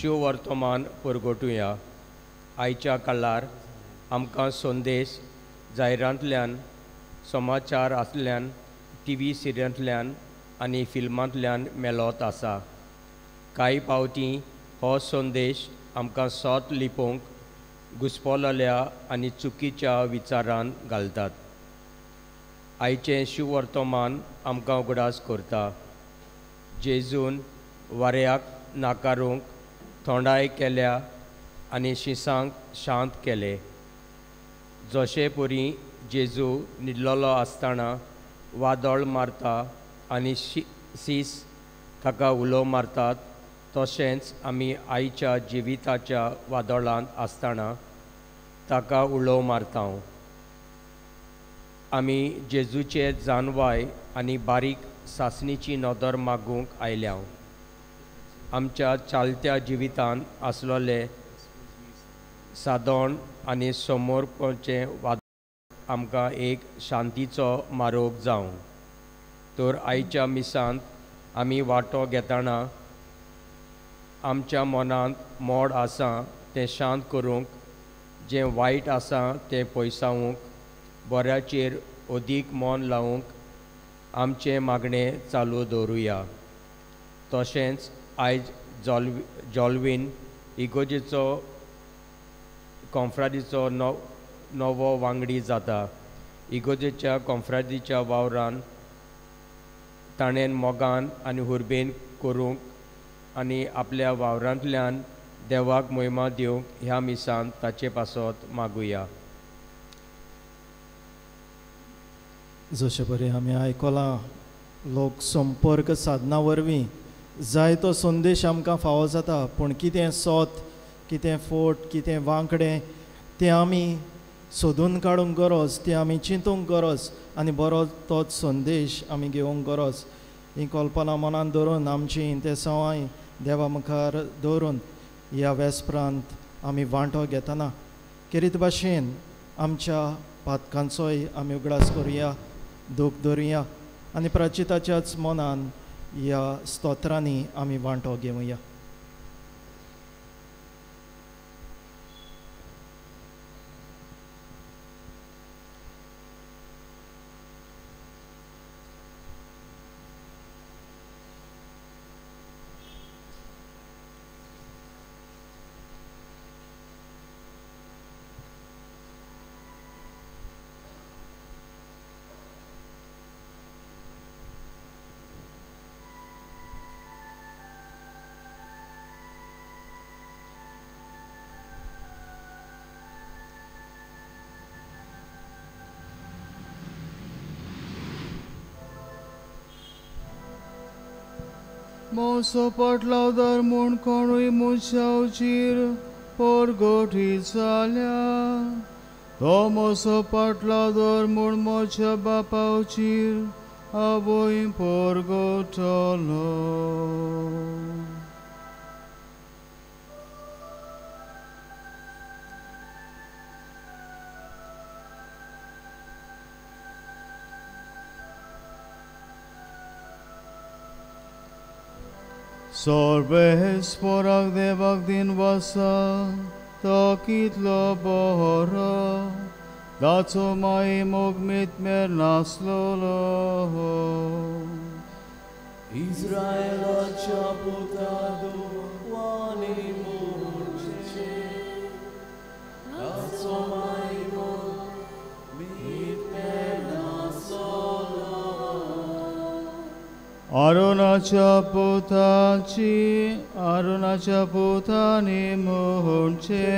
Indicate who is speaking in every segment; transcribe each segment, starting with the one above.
Speaker 1: शिववर्तमान परगोटुया. आयच्या काळार आमकां संदेश जायरांतल्यान, समाचार आसल्यान, TV सिरियलांतल्यान आनी फिल्मांतल्यान मेळत आसा. कांय पावटी हो संदेश आमकां सोत लिपोवंक, घुस्पलोल्या आनी चुकीच्या विचारान घालतात. आयचें शिववर्तमान आमकां उगडास करता. जेजून वाऱ्याक नाकारूंक थोंडाय केल्या आनी शिसांक शांत केले. जशे परी जेजू न्हिदलोलो आसतना वादळ मारता आनी सीस ताका उलो मारतात, तशेंच आमी आयच्या जिविताच्या वादळांत आसतना ताका उलो मारता. आमी जेजूचे जानवाय आनी बारीक सासणीची नदर मागूंक आयल्या. आमच्या चालत्या जिवितांत आसलोले सादोण आनी समोरचे वादळ आमकां एक शांतीचो मारोग जावं. तर आयच्या मिसांत आमी वांटो घेतना आमच्या मनांत मोड आसा तें शांत करूंक, जें वायट आसा तें पयसावूंक, बऱ्याचेर अदीक मन लावूंक आमचें मागणें चालू दवरुया. तशेंच आयज जॉल्वीन इगोजेचो कॉन्फ्रादीचो नवो वांगडी जाता. इगोजेच्या कॉन्फ्रादीच्या वावरान ताणें मोगान आनी हुर्बेन करूंक आनी आपल्या वावरांतल्यान देवाक महिमा दिवंक ह्या मिसांत ताचे पासत मागुया.
Speaker 2: जशे परी आमी आयकलां, लोक संपर्क साधना वरवीं जायतो संदेश आमकां फावो जाता, पूण कितें सोत, कितें फोट, कितें वांकडें तें आमी सोदून काडूंक गरज, तें आमी चिंतूंक गरज आनी बरो तोच संदेश आमी घेवंक गरज. ही कल्पना मनान दवरून आमची ते सवाय देवा मुखार दवरून ह्या वेस्परांत आमी वांटो घेतना किरीत भाशेन आमच्या पातकांचोय आमी उगडास करुया, दूख धरुया आनी प्राचिताच्याच मनान ह्या स्तोत्रांनी आमी वांटो घेवया.
Speaker 3: Moso potlaudar mun konui muchauchir por goti zalia. Tomoso potlaudar mun mocha bapauchir aboim por gotolo. Sorbes porak devak din vasa, takit lo bohora, datso mai mogmit mer naslolo.
Speaker 4: Izraela chaputado wani murche, datso mai mogmit mer naslolo.
Speaker 3: Arunacha putani muhunche,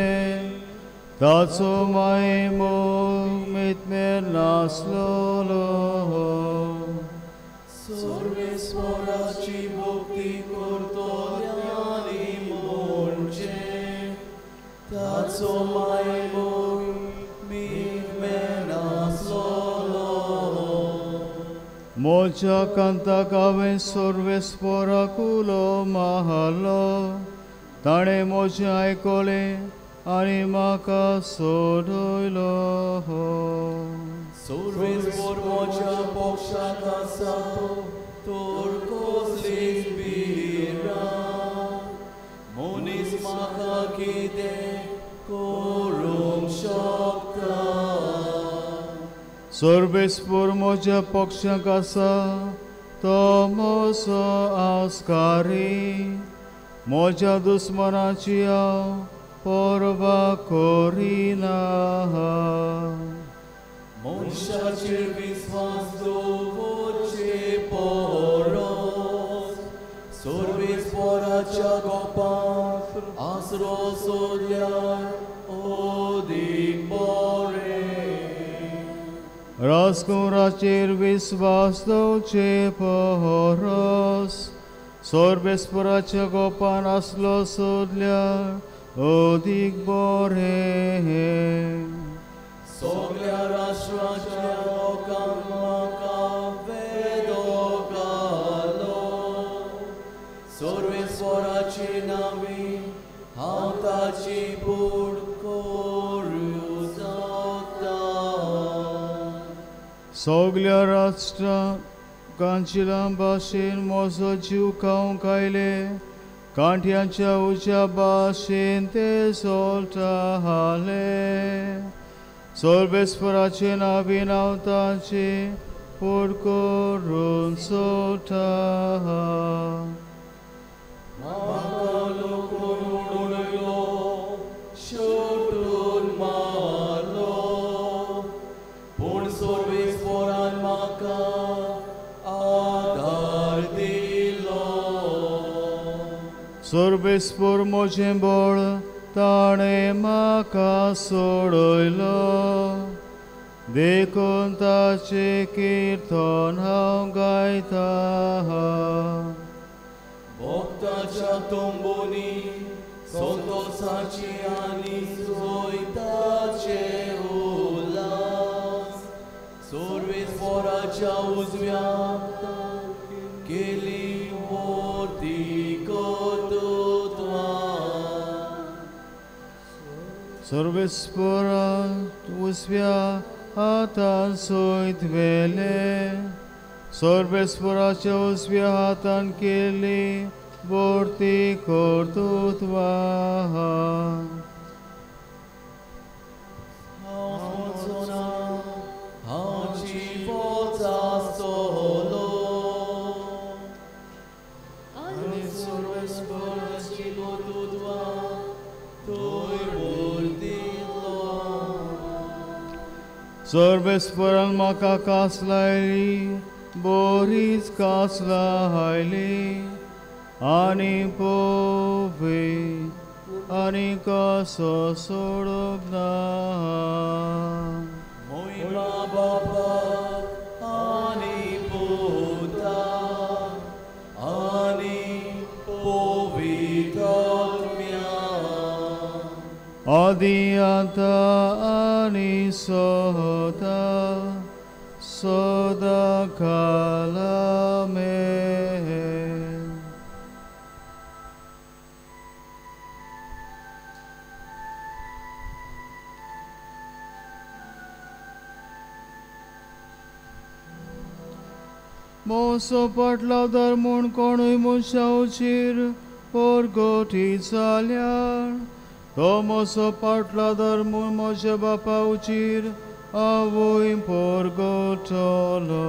Speaker 3: datso mai mogmit mer naslolo.
Speaker 4: Sorves moraci bokti kortoliani molce, tatso mai mogmit mer naslolo.
Speaker 3: Mocha canta kaven sorves porakulo mahalo, tane mocha aikole animaka sodoilo.
Speaker 4: Sorves por mocha poksha kasato, torkos lispira, monis म्हाका कितें करूंक शकता
Speaker 3: सर्वेस्पर म्हज्या पक्षाक आसा तो म्हजो आस्कारी म्हज्या दुस्मनाची हांव पर्वा करिना
Speaker 4: मनशाचेर विस्वास दवरचे परस सर्वेस्पराच्या गोपांत आसरो सोदल्यार अदीक बरें
Speaker 3: राजकुमाराचेर विस्वास दवरचे परस सर्वेस्पराच्या गोपान आसलो सोदल्यार अदीक बरें
Speaker 4: सगळ्या राष्ट्राच्या लोकांक म्हाका वेदो घालो सर्वेस्पराची नांवी हांव ताची बूड करूं शकता
Speaker 3: सगळ्या राष्ट्रांकांच्या भाशेन म्हजो जीव खावंक आयले कांठ्याच्या उज्या भाशेन ते सोलताले सर्वेस्पराचे नांवीन हांव ताचे फूड करून सोदता
Speaker 4: म्हाका लोकून उडयलो शेवटून मारलो पूण सर्वेस्परान म्हाका आदार दिलो
Speaker 3: सर्वेस्पर म्हजें बळ ताणें म्हाका सोडयलो देखून ताचें किर्तन हांव गायता
Speaker 4: भक्ताच्या तोंबोनी संतोषाची आनी सोयताचे उल्हास सर्वेस्पराच्या उजव्या केली मोती कर्तृत्वां
Speaker 3: सर्वेस्परान उजव्या हातान सोयत वेले सर्वेस्पराच्या उजव्या हातान केली बोरती कर्तृत्वां
Speaker 4: हांव जिवोच आसतलो आनी सर्वेस्पराची कर्तृत्वां थंय
Speaker 3: सर्वेस्परान म्हाका कास लायली बरीच कास लायली आनी पोवे आनी कसो सोडूंक ना
Speaker 4: मोहिमा बापाक आनी पुताक आनी पवित्र आत्म्याक
Speaker 3: आदि आता आनी सदा सदा कालामे मोसो पटला दर म्हूण कोणूय मनशा उचीर परगोटी जाल्यार तो मोसो पाटला दर म्हूण म्हज्या बापा उचीर आवय परगोटलो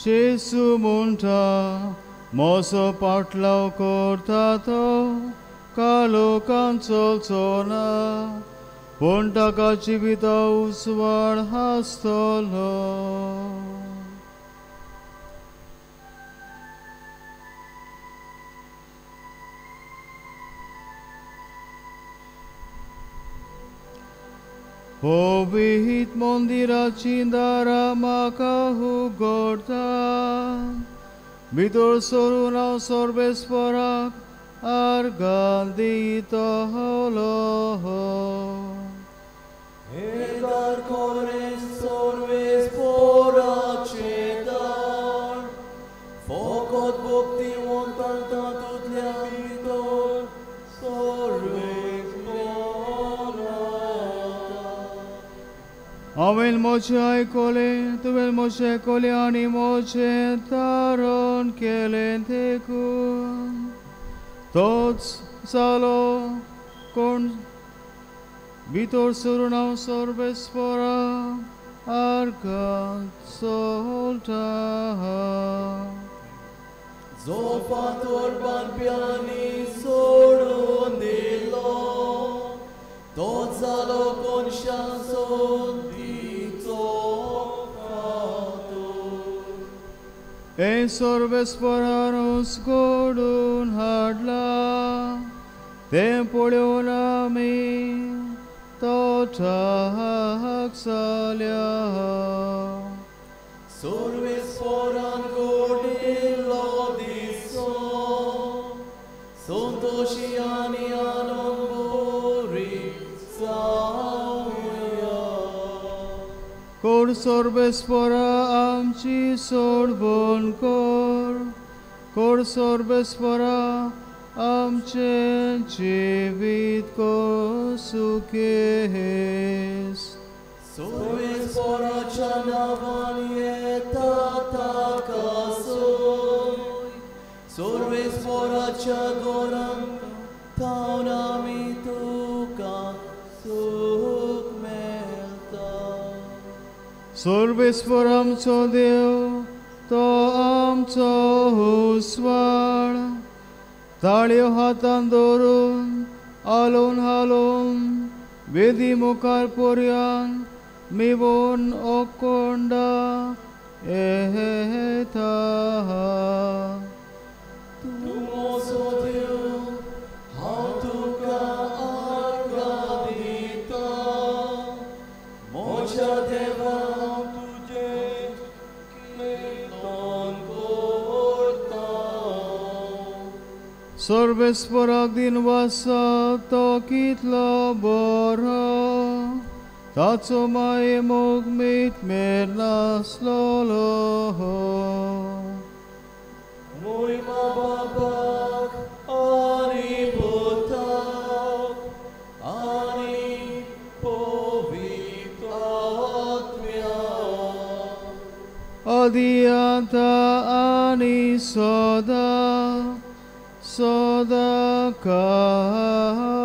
Speaker 3: Jesu munta moso partlau cortato calo cancel zona punta cacivita uswar hastolo Povihit mondiraci dara maka hugorta Bidur sorunau sorbes porak argandito holo
Speaker 4: Edar kores sorbes porak cedar Foco Sakot bukti wontan tatutlia vitor, sorvek morata.
Speaker 3: Avel moce aikole, tuvel moce kole ani moce taron kelentecum. Tots salo con vitor surunau sorbes fora arcat solta.
Speaker 4: Zofator ban piani sorun dilo, tot zalo con chanson di zofator.
Speaker 3: En sorbes foranos godun hadla, tempoleonami totak salia.
Speaker 4: Sorves foran godillo diso, sontosciani anon bori sauya.
Speaker 3: Cor sorbes fora amci sorbon cor sorbes fora amce civit kosuches.
Speaker 4: Sorves fora chanavanie tatakasoi, sorves fora chagoram taunami tuka sukmelta.
Speaker 3: Sorbes foram co Deo, to amco husvar, talio hatan dorun, alon halon, vedi mukar porian, mibon okonda, eta.
Speaker 4: Tumoso Deo, hautuka argadita, mocha deva tuje kirtan korta.
Speaker 3: Sorbes porag din vasa tokit labora, tatso mai mogmit mernas lolo.
Speaker 4: Muy mababak, ani butak, ani povitratmya.
Speaker 3: Adianta ani soda, soda kalame.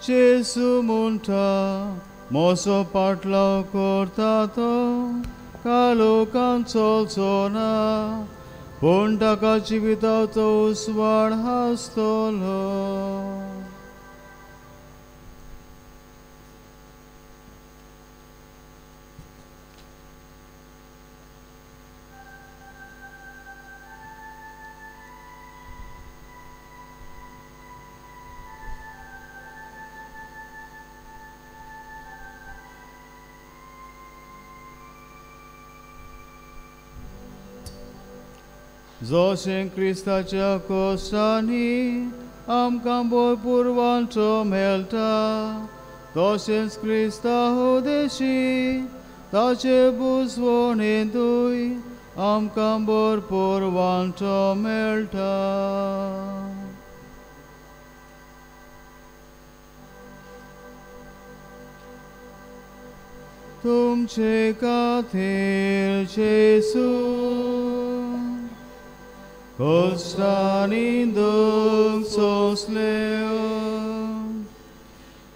Speaker 3: Jesu munta, moso partlau cortato, calo cancol zona, punta cacivitato usvar hastolo. Zosen Christaच्या Kausani आमकां bore पुरवांचो मेळटा तशेंच Crysta हो देशी ताचे बुजवणेंतूय आमकां bore पुरवांचो मेळटा. तुमचे खातीर जेसू Costani duc sosleo,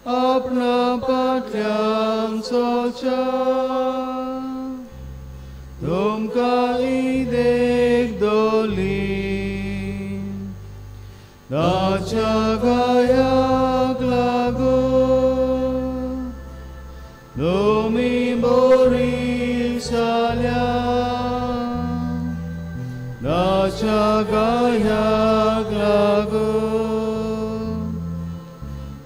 Speaker 3: apna patryam socha, tumka idek dolin, dacha gayak lago, dumi boril salya. Dacha gayak lago,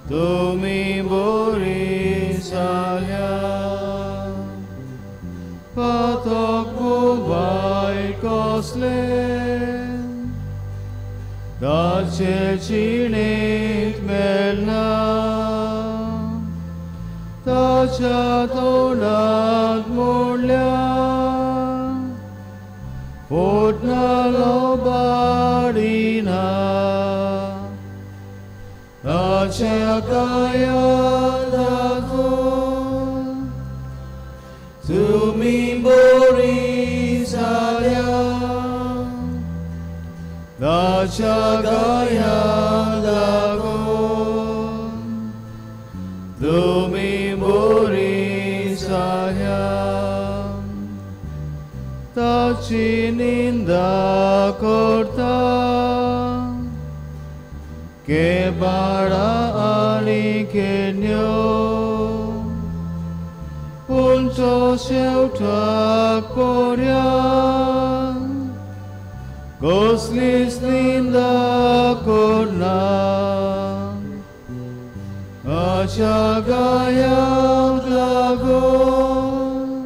Speaker 3: tumi borisalya, patok bubai kosle, ताचे जिणेंत मेलना ताच्या तोंडांत मोडल्या पोटनालो बाडिना ताच्या कायाक लागून तुमी बरी जाल्या ताच्या कायाक लागून तुमी बरी जाल्या ताची निंदा करता के बाळा आनी केन्यो पूण तो शेवटाक पर्यान कसलीच निंदा करना ताच्या गायाक लागून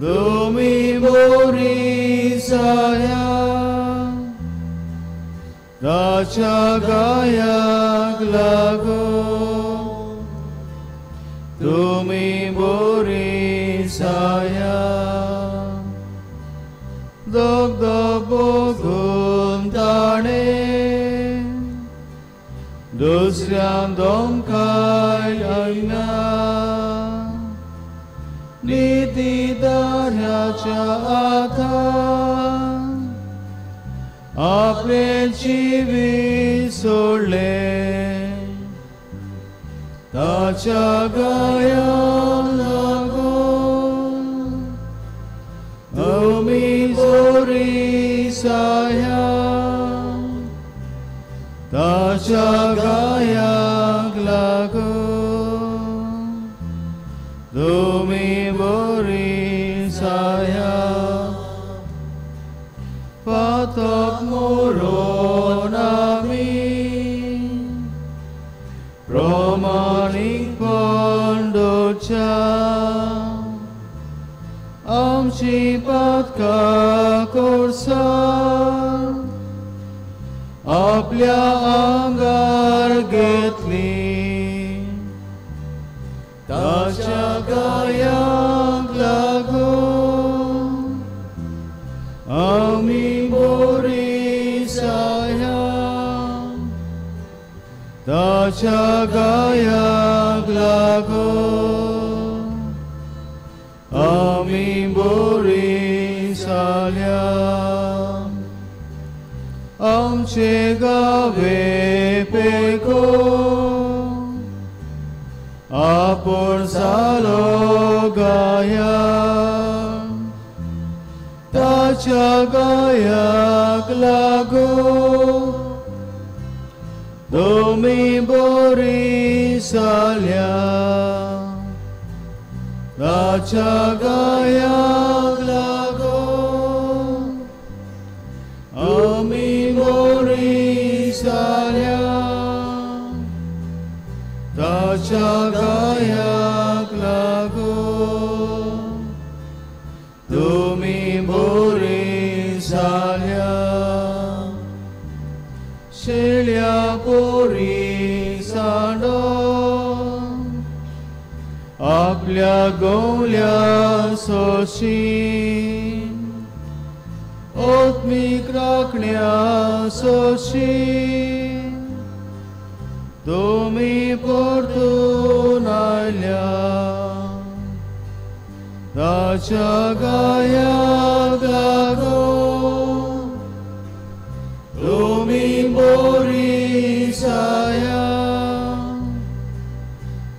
Speaker 3: तुमी बरी जाल्या ताच्या गायाक लागून तुमी बरी जाल्या दोग बघून ताणें दुसऱ्यां दोमकाय आयना नितीदाराच्या आधार आपले जिवी सोडले ताच्या गायाक लागून आमी बरी जाल्या ताच्या गायाक लागून तुमी बरी जाल्या पातक मोरोन आमी प्रमाणीकपण दवरच्या आमची पातकां करसा आपल्या आंगार घेतली ताच्या गायाक लागून आमी बरी जाल्या ताच्या गायाक लागून आमी बरी जाल्या आमचे गावे पेको आपूण जालो गाया ताच्या गायाक लागून तुमी बरी जाल्या ताच्या गायाक लागून आमी बरी जाल्या ताच्या गायाक लागून तुमी बरी जाल्या शेल्या पोरी सांडो आपल्या गोवल्या सोशी ओत्मीक राखण्या सोशी तुमी परतून आयल्या ताच्या गायाक लागून तुमी बरी जाल्या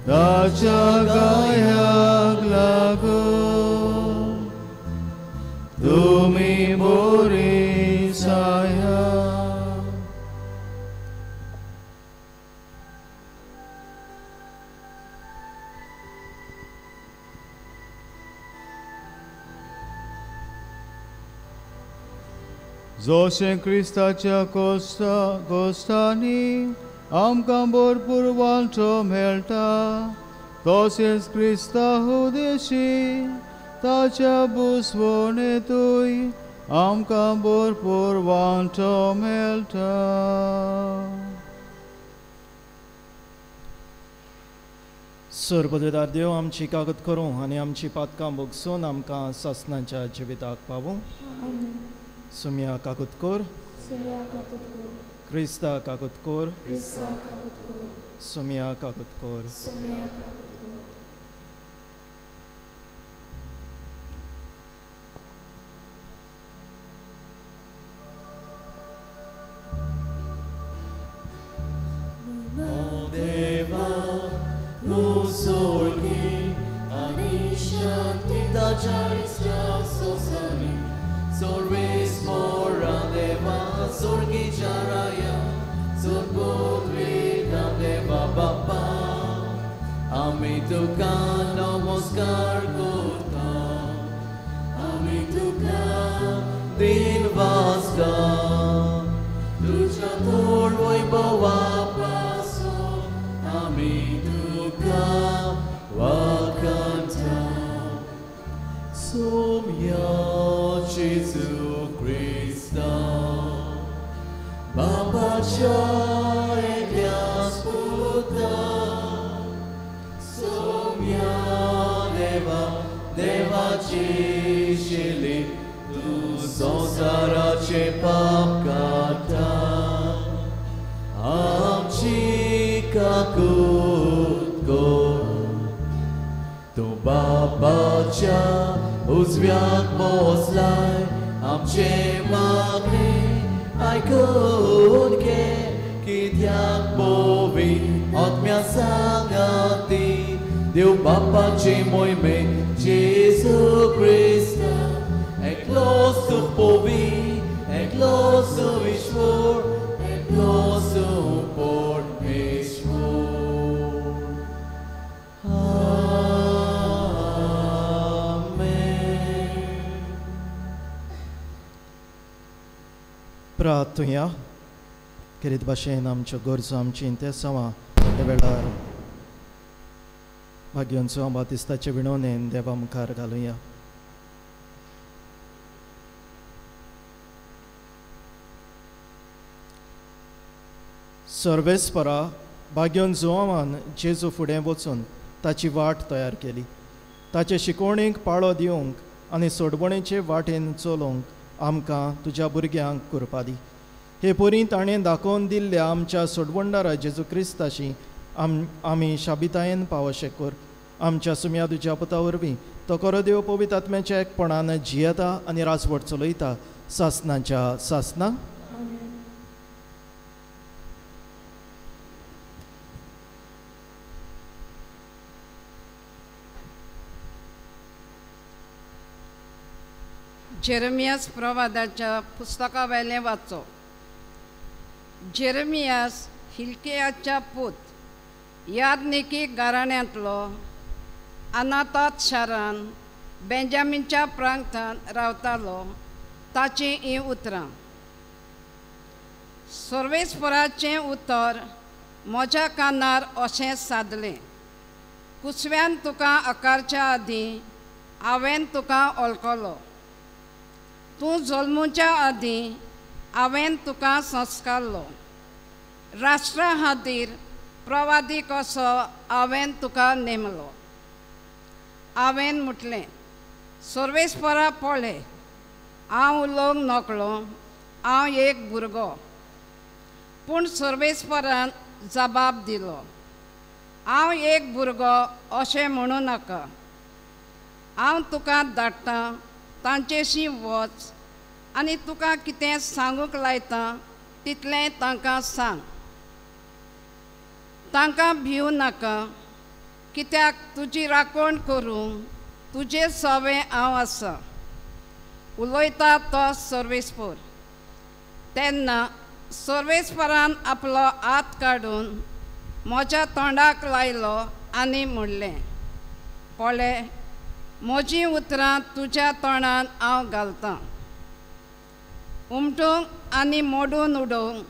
Speaker 3: ताच्या गायाक लागून तुमी बरी जाल्या जोशें क्रिस्ताच्या कोश्टांनी आमकां भरपूर वांटो मेळटा तशेंच क्रिस्ता उदेशी ताच्या बुसवणेंतूय आमकां भरपूर वांटो मेळटा.
Speaker 2: सर्वदेदार देव आमची कागद करूं आनी आमची पातकां भोगसून आमकां सासणाच्या जिविताक पावूं. सुम्या कागद कोर, क्रिस्ता कागद कोर, सुम्या कागद core.
Speaker 4: Ami tuka namaskar kota, ami tuka din vaska, tuja thor vaibhava paso, ami tuka vakanta. Somya Jesu Christa, Baba cha Elias puta. Devaci shili tu sonsarace papkata amchi kakutko tu babacha uzviak moslai amche magre aikunke kidyak bovi otmia sangati Deus Baba ce moi me Jesus Christa eklosu povi eklosu ishvor eklosu por ishvor. Amen.
Speaker 2: प्रार्थुया. किरीत भाशेन आमच्यो गरजो आमची इंतेसांवां ह्या वेळार भाग्योंचो बातिस्ताचे विणवणेन देवा मुखार घालुया. सर्वेस्परा भाग्योन जुआवान जेजू फुडें वचून ताची वाट तयार केली. ताचे शिकवणेक पाळो दिवंक आनी सोडवणेचे वाटेन चलोवंक आमकां तुज्या भुरग्यांक कृपा दी. हे परी ताणें दाखोवन दिल्ल्या आमच्या सोडवणदारा जेजू क्रिस्ताची आमी शाबितायेन पावशे कर. आमच्या सुम्या तुज्या पुता वरवीं तो खरो देव पवित्र आत्म्याच्या एकपणान जियेता आनी राजवट चलयता सासणाच्या सासणां.
Speaker 5: जेरेमियास प्रवादाच्या पुस्तका वेलें वाचो. जेरेमियास हिल्कियाच्या पूत यादनिकी घराण्यांतलो अनातात शारान बेंजामीनच्या प्रांतांत रावतालो. ताची ही उतरां. सर्वेस्पराचें उतर म्हज्या कानार अशें सादलें. कुसव्यान तुका आकारच्या आदीं हांवें तुका वळखलो. तूं जल्मुच्या आदीं हांवें तुका संस्कारलो. राष्ट्रा खातीर प्रवादी कसो हांवें तुका नेमलो. हांवें म्हटलें, सर्वेस्परा पळय, हांव उलोवंक नकळो, हांव एक भुरगो. पूण सर्वेस्परान जबाब दिलो, हांव एक भुरगो अशें म्हणूं नाका. हांव तुका धाडटां तांचेशी वच आनी तुका कितें सांगूंक लायता तितलें तांकां सांग. तांकां भिवू नाका, कित्याक तुजी राखण करूंक तुजे सवें हांव आसा. उलयता तो सर्वेस्पर. तेन्ना सर्वेस्परान आपलो हात काडून म्हज्या तोंडाक लायलो आनी म्हणलें, पळय, म्हजीं उतरां तुज्या तोंडान हांव घालतां. उमटूंक आनी मोडून उडोवंक,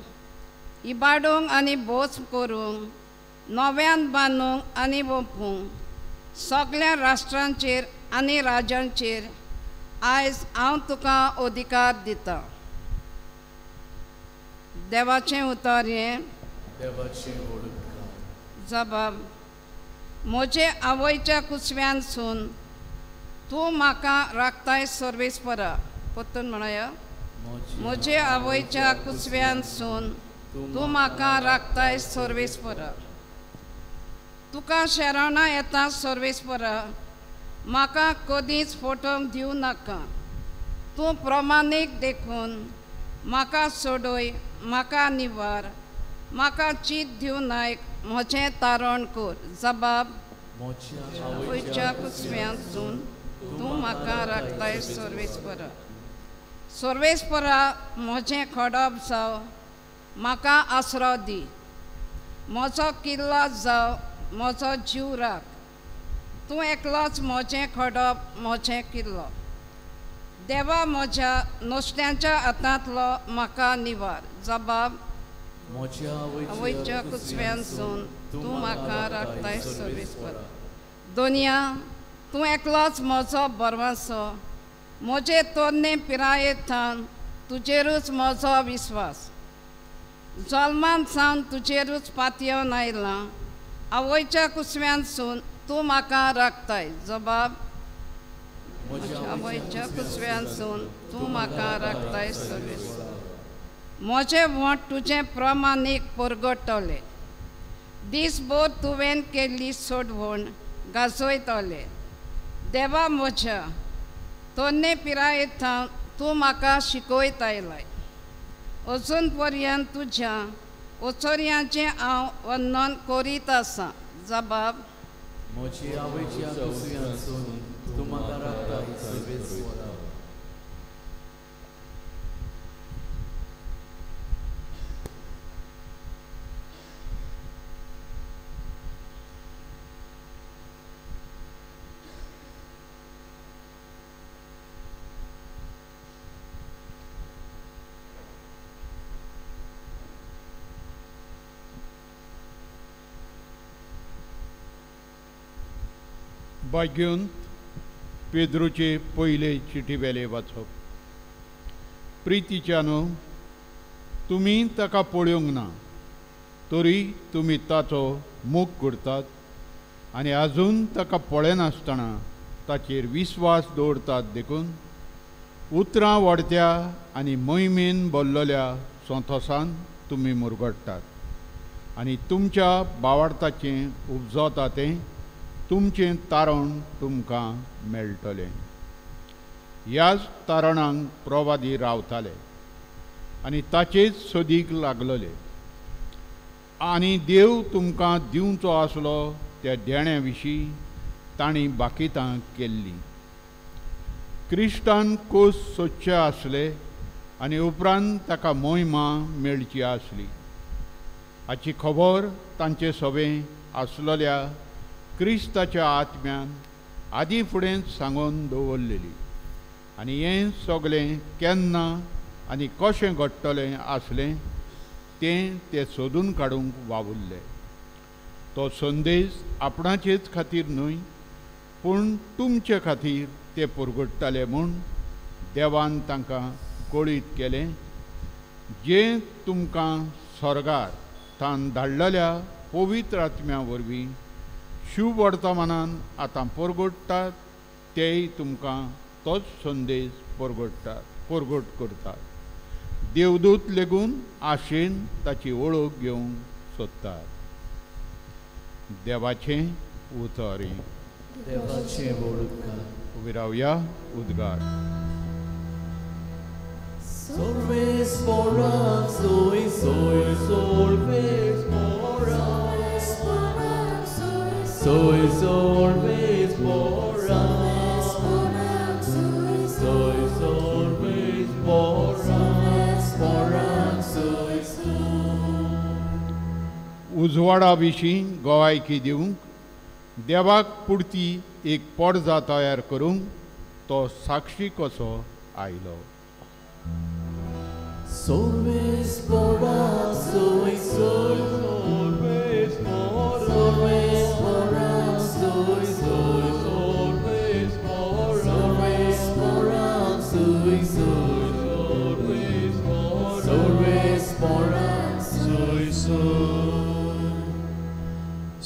Speaker 5: इबाडूंक आनी बोस करूंक, नव्यान बांदूंक आनी ओपूंक, सगळ्या राष्ट्रांचेर आनी राज्यांचेर आयज हांव तुका अधिकार दिता. देवाचें उतर हें जबाब. म्हजे आवयच्या कुसव्यानसून तूं म्हाका राखताय सर्वेस परा. परतून म्हणया. म्हजे आवयच्या कुसव्यानसून तूं म्हाका राखताय सर्वेस परा. तुका शेरावना येता सर्वेस परा. म्हाका कधीच फटोवंक दिवं नाका. तूं प्रमाणीक देखून म्हाका सोडोय, म्हाका निवार, म्हाका चीत दिवं नायक, म्हजें तारण कर. जबाब. आवयच्या कुसव्यानसून तूं म्हाका राखताय सर्वेस परा. सर्वेस परा म्हजें खडप जाव, म्हाका आसरो दी. म्हजो किल्लो जाव, म्हजो जीव राख. तूं एकलोच म्हजें खडप, म्हजें किल्लो. देवा म्हज्या नश्ट्यांच्या हातांतलो म्हाका निवार. जबाब. आवयच्या कुसव्यानसून तूं म्हाका राखताय सर्वेस परा. दोनया, तूं एकलोच म्हजो बरवासो. म्हजे तोरणे पिरायेंतल्यान तुजेरूच म्हजो विस्वास. जल्मान सावन तुजेरूच पातयेवन आयलां. आवयच्या कुसव्यानसून तूं म्हाका राखताय. जबाब. आवयच्या कुसव्यानसून तूं म्हाका राखताय सर्वेस. म्हजें वोट तुजें प्रमाणीक परगडटलें. दीसभर तुवें केल्ली सोडवण गाजयतलें. देवा म्हज्या तोरणे पिरायेंतल्यान तूं म्हाका शिकयत आयलाय. अजून पर्यंत तुज्या ओचोऱ्यांचें हांव वर्णन करीत आसां. जबाब.
Speaker 4: म्हजी आवयच्या कुसव्यानसून तूं म्हाका राखताय सर्वेस परा.
Speaker 6: बाग्यून पेद्रूचे पयले चिटी वेले वाचप. प्रितीच्यानो, तुमी ताका पळोवंक ना, तरी तुमी ताचो मोग करतात आनी आजून ताका पळयनासतना ताचेर विस्वास दवरतात देखून उतरां वाडत्या आनी मोहिमेन भरलेल्या सोंतोसान तुमी मुरगडटात आनी तुमच्या भावार्थाचें उपजता तें तुमचें तारण तुमकां मेळटलें. ह्याच तारणांक प्रवादी रावताले आनी ताचेच सोदीक लागलेले आनी देव तुमकां दिवचो आसलो त्या देण्या विशीं तांणी बाकितां केल्लीं. क्रिस्तान कोस सोदचे आसले आनी उपरांत ताका मोहिमा मेळची आसली. हाची खबर तांचे सभें आसलेल्या क्रिस्ताच्या आत्म्यान आदीं फुडें सांगून दवरलेली आनी हें सगळें केन्ना आनी कशें घडटलें आसलें तें सोदून काडूंक वावुरलें. तो संदेश आपणाचेच खातीर न्हय पूण तुमचे खातीर ते पुरगडटाले म्हूण देवान तांकां कळीत केलें, जें तुमकां स्वर्गार तान धाडलेल्या पवित्र आत्म्या वरवीं शुभ वर्तमानान आतां परगडटात. तेय तुमकां तोच संदेश परगट करतात. देवदूत लेगून आशेन ताची वळख घेवंक सोदतात. देवाचें उतर.
Speaker 4: देवाचें वळख.
Speaker 6: उबी रावया. उद्गार.
Speaker 4: Solves for us, soy, solves for us. Soy, solves for us. Soy, solves for us.
Speaker 6: उजवाडा विशीं गोवायकी दिवंक देवाक पुरती एक पडजा तयार करूंक तो साक्षी कसो आयलो.
Speaker 4: Solves for us, soy, solves for us. Soy, solves for us.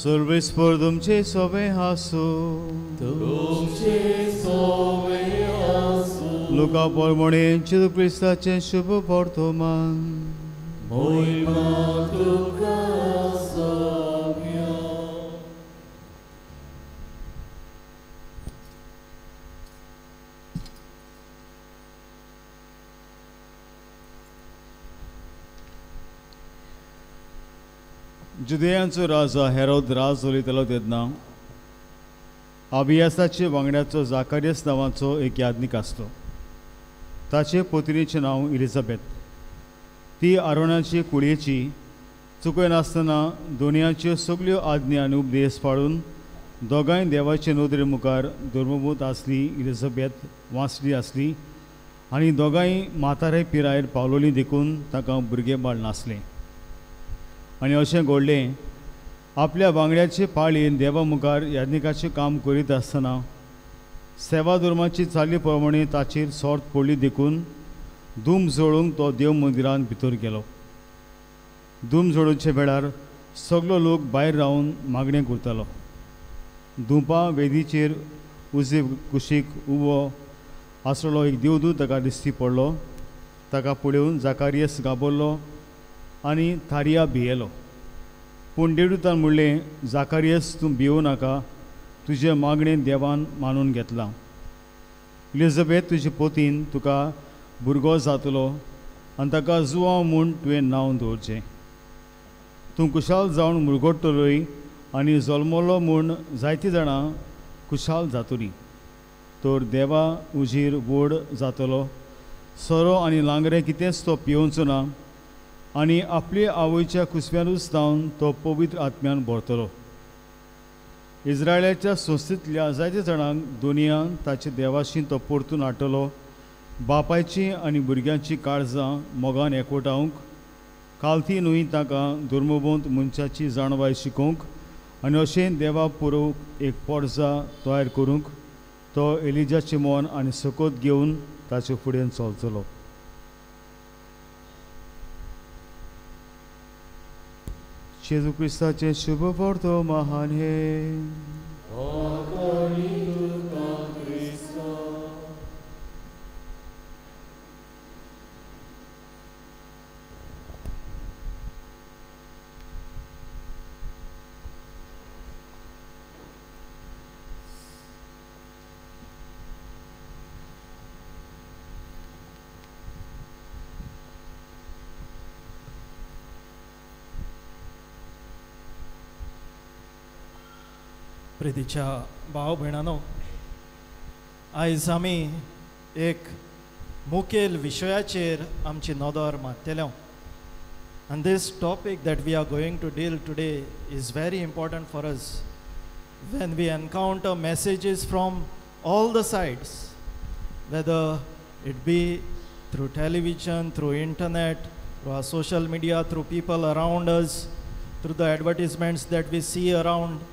Speaker 3: सर्वेस्पर तुमचे सोबे हासू लुका पोरमोणे जेजू क्रिस्ताचे शुभ वर्तमान जुदेयांचो राजा हेरोद राज चलयतालो तेन्ना अबियासाचे वांगड्याचो जाकारियस नांवाचो एक याज्ञीक आसलो. ताचे पत्नीचें नांव इलिझाबेथ. ती आरोनाची कुडयेची चुकयनासतना दोनयाच्यो सगल्यो आज्ञा आनी उपदेश पाळून दोगांय देवाचे नदरे मुखार धर्मभूत आसली. इलिझाबेथ वांसली आसली आनी दोगांय म्हातारे पिरायेर पावलोलीं देखून ताका भुरगें बाळ नासलें. आनी अशें घडलें आपल्या वांगड्याचे पाळयेन देवा मुखार याज्ञिकाचें काम करीत आसतना सेवा धर्माची चाली प्रमाणे ताचेर सोर्त पडली देखून धूम जोडूंक तो देव मंदिरांत भितर गेलो. धूम जोडूचे वेळार सगलो लोक भायर रावन मागणें करतालो. धुपां वेदीचेर उजे कुशीक उबो आसलो एक देवदूत ताका दिश्टी पडलो. ताका पळोवन जाकारियस घाबरलो आनी थारिया भियेलो. पूण देवदूतान म्हणलें, जाकारियस तूं भियों नाका, तुजे मागणें देवान मानून घेतलां. इलिझाबेथ तुजे पतीन तुका भुरगो जातलो आनी ताका जुवांव म्हूण तुवें नांव दवरचें. तूं कुशाल जावन मुरगोडटलोय आनी जल्मलो म्हूण जायतीं जाणां कुशाल जातलीं. तर देवा उजीर व्हड जातलो. सोरो आनी लांगरें कितेंच तो पियोवचो ना आनी आपले आवयच्या कुसव्यानूच जावन तो पवित्र आत्म्यान भरतलो. इस्रायलाच्या संस्थेंतल्या जायत्या जाणांक दुनियान ताच्या देवाशी तो परतून हाडटलो. बापायची आनी भुरग्यांची काळजां मोगान एकवटावंक, कालती न्हय ताका धर्मबोंत मनशाची जाणवाय शिकोवंक आनी अशें देवा पुरोवंक एक पोरजा तयार करूंक तो एलिजाचें मोन आनी सकत घेवन ताचे फुडें चलतलो. जेजू क्रिस्ताचे शुभ वर्तमान हे
Speaker 2: प्रितीच्या भाव भयणांनो, आयज आमी एक मुखेल विशयाचेर आमची नदर मारतले. And this topic that we are going to deal today is very important for us. When we encounter messages from all the sides, whether it be through television, through internet, through our social media, through people around us, through the advertisements that we see around,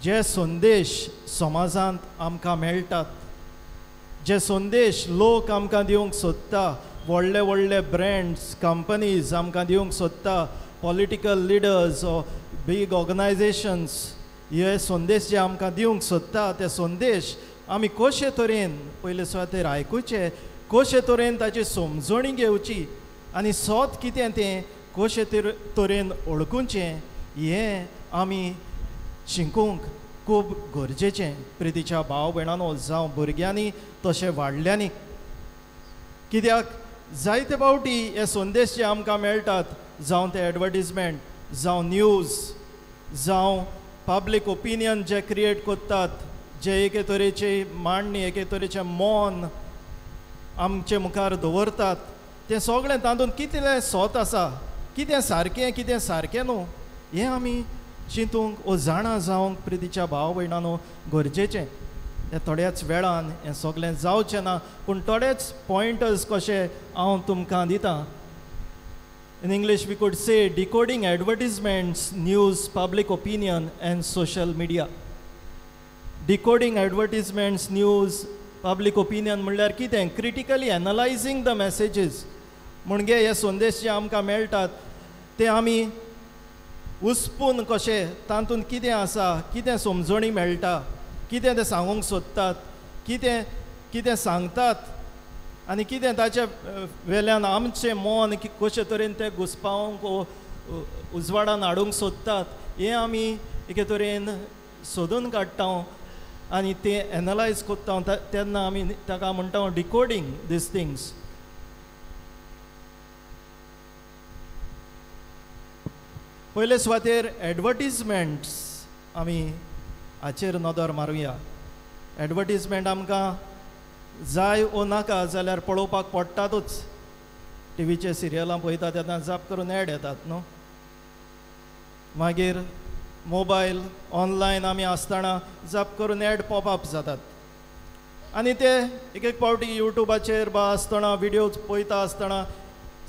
Speaker 2: जे संदेश समाजांत आमकां मेळटात, जे संदेश लोक आमकां दिवंक सोदता, व्हडले व्हडले ब्रँड्स कंपनीज आमकां दिवंक सोदता, पॉलिटिकल लिडर्स ओ बीग ऑर्गनायजेशन्स हे संदेश जे आमकां दिवंक सोदता, ते संदेश आमी कशे तरेन पयले सुवातेर आयकुचे, कशे तरेन ताची समजणी घेवची आनी सोत कितें तें कशे तरेन ओळखुचें हें आमी शिकूंक खूब गरजेचें. प्रितीच्या भाव भयणांनो, जावं भुरग्यांनी तशें व्हडल्यांनी, कित्याक जायते फावटी हे संदेश जे आमकां मेळटात, जावं ते एडवर्टिजमेंट, जावं न्यूज, जावं पब्लीक ओपिनियन जे क्रिएट करतात, जे एके तरेची मांडणी, एके तरेचें मौन आमचे मुखार दवरतात, तें सगळें तातूंत कितलें सोत आसा, कितें सारकें कितें सारकें न्हू हें आमी चिंतूंक ओ जाणा जावंक प्रितीच्या भाव भयणांनो गरजेचें. हें थोड्याच वेळान हें सगळें जावचें ना, पूण थोडेच पॉयंटर्स कशे हांव तुमकां दितां. इन English we could say decoding advertisements, news, public opinion and social media. Decoding advertisements, news, public opinion म्हणल्यार कितें? Critically analysing the messages. म्हणजे हे संदेश जे आमकां मेळटात ते आमी उसपून कशें तातूंत कितें आसा, कितें समजणी मेळटा, कितें ते सांगूंक सोदतात, कितें कितें सांगतात आनी कितें ताचे वेल्यान आमचें मन कशे तरेन ते घुसपावंक उजवाडान हाडूंक सोदतात, हें आमी एके तरेन सोदून काडटा आनी तें एनालायज कोत्ता तेन्ना आमी ताका म्हणटा डिकोडींग दीस थिंग्स. पयले सुवातेर एडवर्टीजमेंट्स आमी हाचेर नदर मारुया. एडवर्टीजमेंट आमकां जाय ओ नाका जाल्यार पळोवपाक पडटातूच. टीव्हीचे सिरियलां पळयता तेन्ना जाप करून एड येतात न्हू. मागीर मोबायल ऑनलायन आमी आसतना जाप करून एड पॉपअप जातात आनी ते एक एक पावटी युट्यूबाचेर बा आसतना विडियोज पळयता आसतना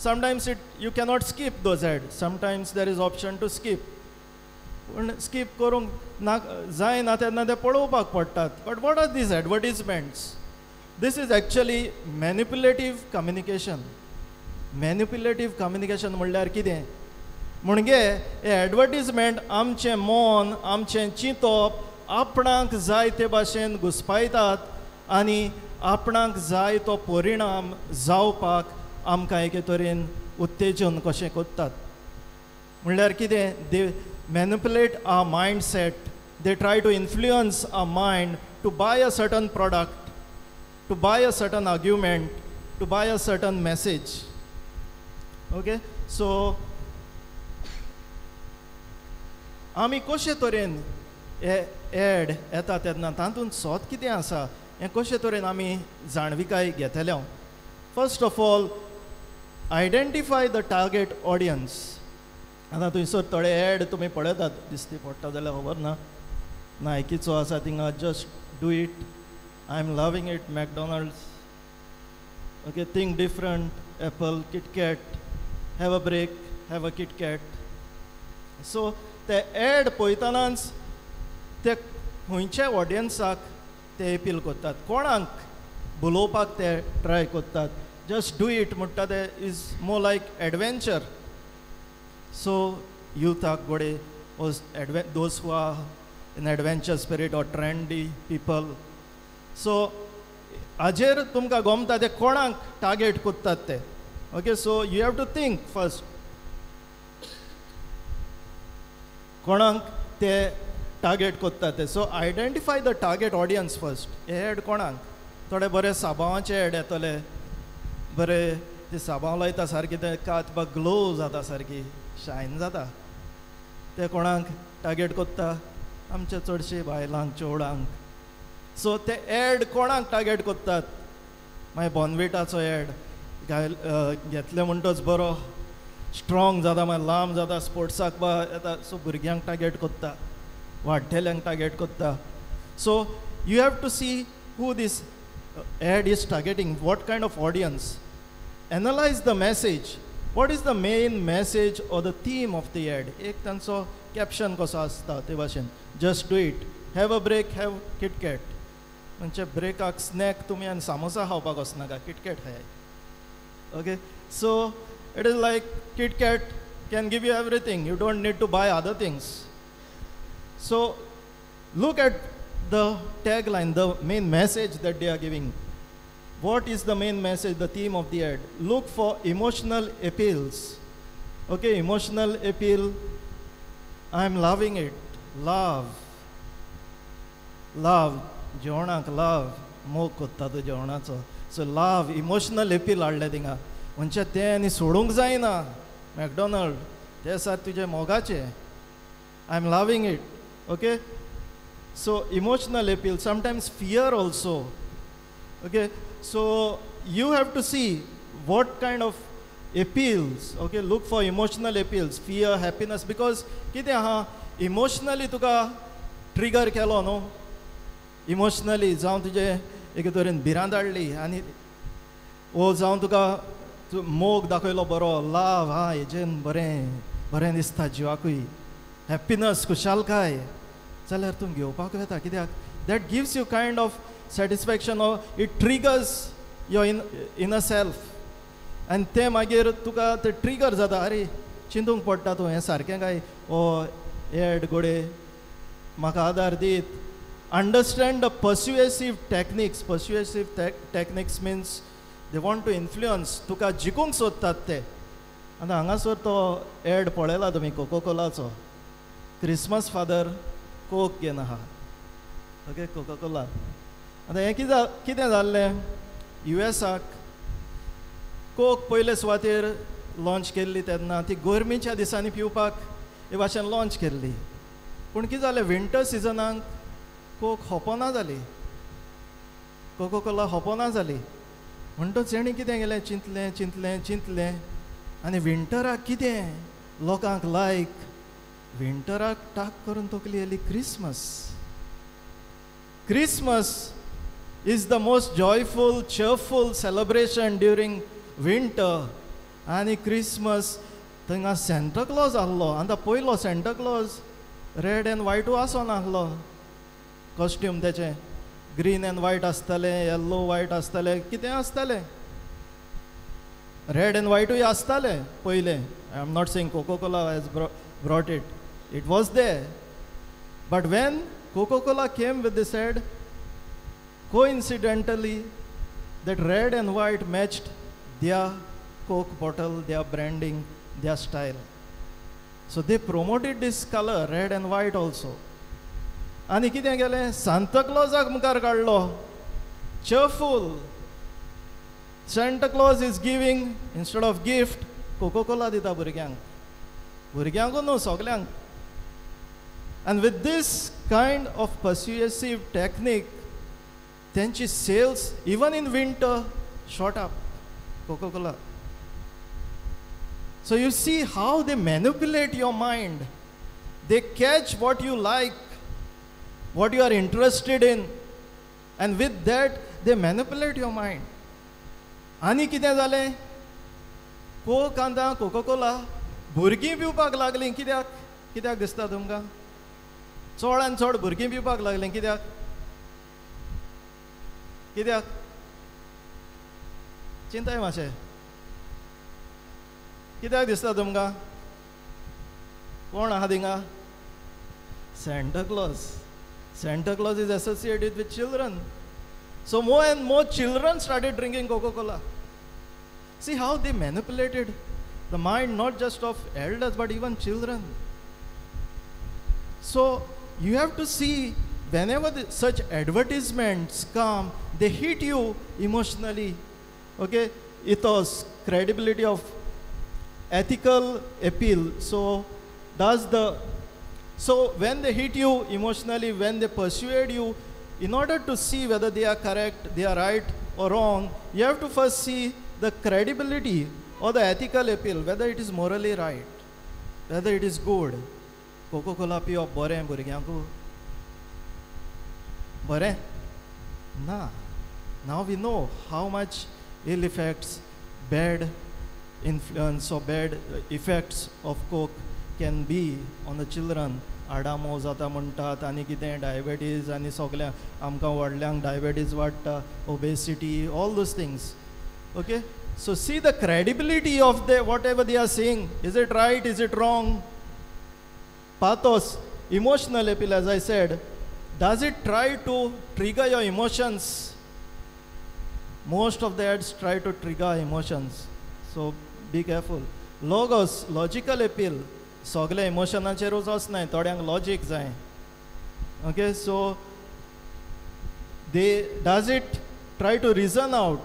Speaker 2: sometimes you cannot skip those ads. Sometimes there is option to skip. पूण skip करूंक ना जायना तेन्ना ते पळोवपाक पडटात. But what are these advertisements? This is actually manipulative communication. Manipulative communication म्हणल्यार कितें? म्हणजे हे एडवर्टीजमेंट आमचें मन, आमचें चिंतप आपणाक जाय ते भाशेन घुसपायतात आनी आपणाक जाय तो परिणाम जावपाक आमकां एके तरेन उत्तेजन कशें कोत्तात. म्हणल्यार कितें? They manipulate our mindset. They try to influence our mind to buy a certain product, to buy a certain argument, to buy a certain message. Okay, so आमी कशे तरेन हे एड येता तेन्ना तातूंत सोत कितें आसा हें कशे तरेन आमी जाणविकाय घेतले. First of all identify the target audience. आतां थंयसर थोडे एड तुमी पळयतात दिसती पडटा जाल्यार खबर ना. नायकीचो आसा थिंगा just do it, I am loving it, McDonald's, okay, think different, Apple, KitKat, have a break, have a KitKat. So ते एड पळयतनाच ते खंयच्या ऑडियन्साक ते अपील कोत्तात, कोणाक बुलोवपाक ते ट्राय कोत्तात. जस्ट डू इट म्हणटा ते is more like adventure. So युथाक गोडे those who are in adventure spirit or trendy people. So हाजेर तुमकां गमता ते कोणाक टार्गेट कोत्तात ते. Okay, so you have to think first कोणाक ते टार्गेट कोत्तात ते. So identify the target audience first. हे एड कोणाक? थोडे बरे साबांवाचे एड येतले, बरे ते साबांव लायता सारकी ते कात बा ग्लो जाता, सारकी शायन जाता. ते कोणाक टार्गेट कोत्ता? आमचे चडशे बायलांक, चेवडांक. सो ते एड कोणाक टार्गेट कोत्तात? मागीर बॉर्नविटाचो एड घेतले म्हणटच बरो स्ट्रॉंग जाता, मागीर लांब जाता, स्पोर्ट्साक बा येता. सो भुरग्यांक टार्गेट कोत्ता, वाडटेल्यांक टार्गेट कोत्ता. So you have to see who these ad is targeting, what kind of audience. Analyze the message. What is the main message or the theme of the ad? एक तांचो कॅप्शन कसो आसता ते भाशेन. Just do it, have a break, have KitKat. म्हणजे ब्रेकाक snack तुमी आनी सामोसा खावपाक वचनाका, किटकॅट खाय. Okay, so it is like KitKat can give you everything. You don't need to buy other things. So look at the tagline, the main message that they are giving. What is the main message, the theme of the ad? Look for emotional appeals. Okay, emotional appeal. I'm loving it. Love. Love. जेवणाक love. मोग कोत्ता तूं जेवणाचो. So love, emotional appeal हाडले थिंगा. म्हणजे तें आनी सोडूंक जायना. मॅकडॉनल्ड ते आसा तुजे मोगाचे. I'm loving it. Okay. So emotional appeal, sometimes fear also. Okay, so you have to see what kind of appeals. Okay, look for emotional appeals, fear, happiness, because कितें आहा इमोशनली तुका ट्रिगर केलो न्हू, emotionally जावं तुजे एके तरेन भिरांत हाडली आनी वो जावं तुका मोग दाखयलो बरो, लाव, हा हेजेन बरें बरें दिसता जिवाकूय, हॅप्पीनस, खुशालकाय, जाल्यार तूं घेवपाक येता. कित्याक? That gives you kind of satisfaction, or it triggers your inner self. आनी ते मागीर तुका ते ट्रिगर जाता, अरे चिंतूंक पडटा तूं हें सारकें काय ओ एड गोडे म्हाका आदार दीत. Understand the persuasive techniques means they want to influence, तुका जिखूंक सोदतात ते. आतां हांगासर तो एड पळयला तुमी कोको कोलाचो, क्रिसमस फादर कोक घेवन आहा, ओके, कोको कोला. आतां हें कितें जाल्लें, युएसाक कोक पयले सुवातेर लॉन्च केल्ली तेन्ना ती गरमेच्या दिसांनी पिवपाक हे भाशेन लॉन्च केल्ली. पूण कितें जालें, विंटर सिजनाक कोक होपना जाली, कोको कोला होपना जाली. म्हणटच तेणी कितें केलें, चिंतलें आनी विंटराक कितें लोकांक लायक, विंटराक टाक करून तकली येयली Christmas. Christmas is the most joyful, cheerful celebration during winter. आनी क्रिसमस थंय सेंटा क्लॉज आहलो. आतां पयलो Santa Claus red and white आसोन आहलो, कॉस्ट्यूम तेचें ग्रीन एंड व्हायट आसतालें, येल्लो व्हायट आसतालें, कितें आसतालें, रेड एंड व्हायटूय आसतालें पयलें. I am not saying Coca Cola has brought it, it was there. But when Coca Cola came with this ad, coincidentally that red and white matched their Coke bottle, their branding, their style. So they promoted this color, red and white also. आनी कितें केलें, Santa क्लॉजाक मुखार काडलो, cheerful. Santa Claus is giving, instead of gift, Coca Cola दिता भुरग्यांक, भुरग्यांकूच न्हू सगल्यांक. And with this kind of persuasive technique, त्यांची sales even in winter shot up, Coca Cola. So you see how they manipulate your mind. They catch what you like, what you are interested in, and with that they manipulate your mind. आनी कितें जालें, Coke आतां Coca Cola भुरगीं पिवपाक लागलीं. कित्याक दिसता तुमकां? चडान चड भुरगीं पिवपाक लागलीं. कित्याक चिंताय मातशें. कित्याक दिसता तुमकां? कोण आहा थिंगा? Santa Claus. Santa Claus is associated with children. So more and more children started drinking Coca-Cola. See how they manipulated the mind, not just of elders, but even children. So you have to see, whenever such advertisements come, they hit you emotionally. Okay? Ethos, credibility of ethical appeal. So when they hit you emotionally, when they persuade you, in order to see whether they are correct, they are right or wrong, you have to first see the credibility or the ethical appeal, whether it is morally right, whether it is good. Coca-Cola पिवप बरें भुरग्यांकू? बरें ना. Now we know how much ill effects, bad influence or bad effects of Coke can be on the children. आडामो जाता म्हणटात, आनी कितें diabetes, आनी सगल्या आमकां व्हडल्यांक डायबेटीज वाडटा, obesity, all those things. Okay? So see the credibility of whatever they are saying. Is it right? Is it wrong? Pathos, emotional appeal, as I said, does it try to trigger your emotions? Most of the ads try to trigger emotions. So be careful. Logos, logical appeal. सगळे इमोशनाचेरूच वचनाय, थोड्यांक logic जाय. Okay, so does it try to reason out,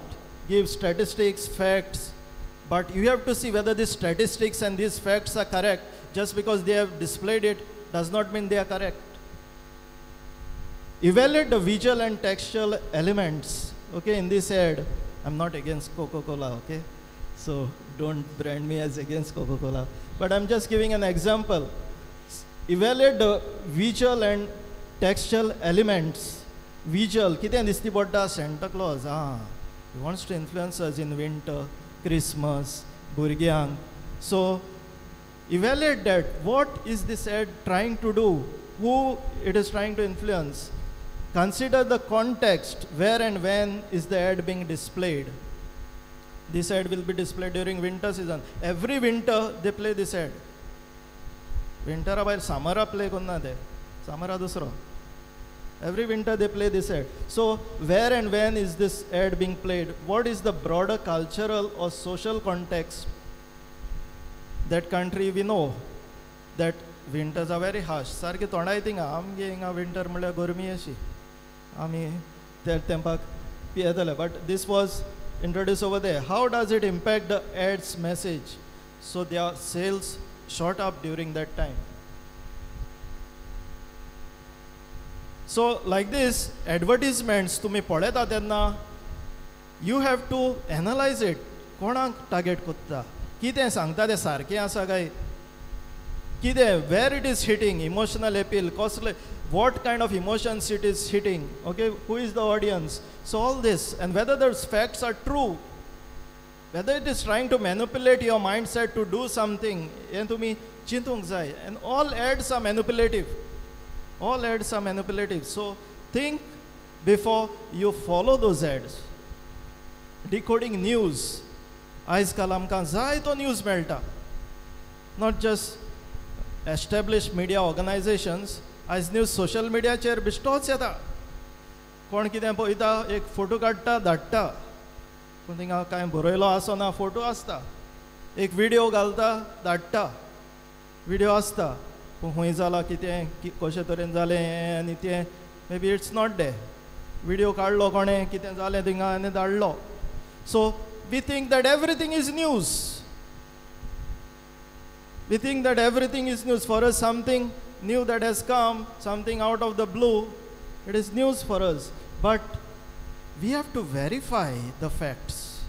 Speaker 2: give statistics, facts, but you have to see whether these statistics and these facts are correct. Just because they have displayed it does not mean they are correct. Evaluate the visual and textual elements. Okay, in this ad, I'm not against Coca-Cola, okay? So don't brand me as against Coca-Cola. But I'm just giving an example. Evaluate the visual and textual elements. Visual, कितें दिसती पडटा? Santa Claus. He wants to influence us in winter, Christmas, भुरग्यांक. So evaluate that. What is this ad trying to do? Who it is trying to influence? Consider the context. Where and when is the ad being displayed? This ad will be displayed during winter season. Every winter they play this ad. Winter भायर summer play करना ते. Summer दूसरो. Every winter they play this ad. So where and when is this ad being played? What is the broader cultural or social context? That country we know that winters are very harsh. सारखे तोंडाय थिंगा आमगे हिंगा winter म्हळ्यार गर्मी अशी. आमी त्या तेंपाक पियेतले. But this was introduced over there. How does it impact the ad's message? So their sales shot up during that time. So like this, advertisements तुम्ही पळयता तेन्ना you have to analyze it. कोणाक target कोत्ता, कितें सांगता तें सारकें आसा काय, कितें, where it is hitting, emotional appeal, कसले, what kind of emotions it is hitting, okay, who is the audience. So all this, and whether those facts are true, whether it is trying to manipulate your mindset to do something, हें तुमी चिंतूंक जाय. And all ads are manipulative. All ads are manipulative. So think before you follow those ads. Decoding news. आयज काल आमकां जायतो news मेळटा. Not just established media organizations. आयज न्यूज सोशल मिडियाचेर बिश्टोच येता. कोण कितें पळयता, एक फोटो काडटा धाडटा, पूण थिंगा कांय बरयलो आसना, फोटो आसता. एक व्हिडिओ घालता धाडटा, व्हिडिओ आसता, पूण खंय जाला कितें कशे तरेन जालें आनी तें maybe it's not day. Video काडलो कोणें, कितें जालें थिंगा आनी धाडलो. So we think that everything is news. We think that everything is news. For us, something new that has come, something out of the blue, it is news for us. But we have to verify the facts.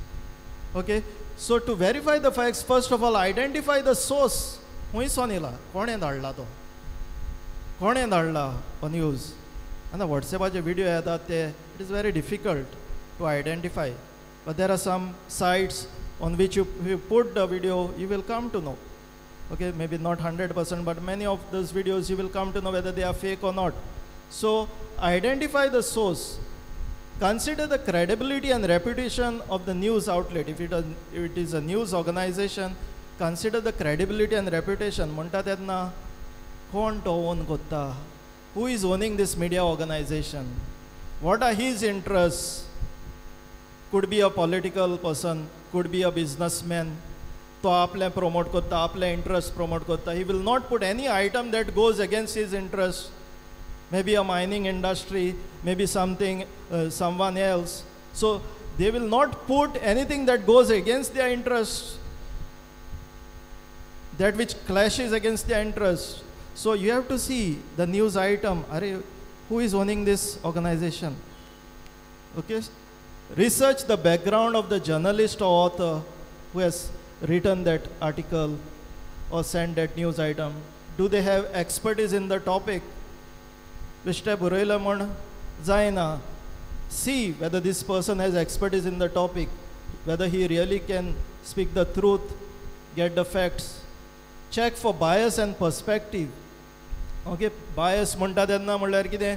Speaker 2: Okay? So to verify the facts, first of all, identify the source. Hui sonila, kone dalla to? Kone dalla on news? And the WhatsApp video it is very difficult to identify. But there are some sites on which you put the video, you will come to know. Okay, maybe not 100%, but many of those videos you will come to know whether they are fake or not. So identify the source. Consider the credibility and reputation of the news outlet. If it is a news organization, consider the credibility and reputation. म्हणटा तेन्ना कोण तो own कोत्ता? Who is owning this media organization? What are his interests? Could be a political person, could be a businessman. तो आपले promote कोत्ता, आपले interest promote कोत्ता. He will not put any item that goes against his interest. Maybe a mining industry, maybe something, someone else. So they will not put anything that goes against their interest, that which clashes against their interest. So you have to see the news item. Who is owning this organization? Okay. Research the background of the journalist or author who has written that article or sent that news item. Do they have expertise in the topic? See whether this person has expertise in the topic, whether he really can speak the truth, get the facts. Check for bias and perspective. Okay, bias म्हणटा तेन्ना म्हणल्यार कितें,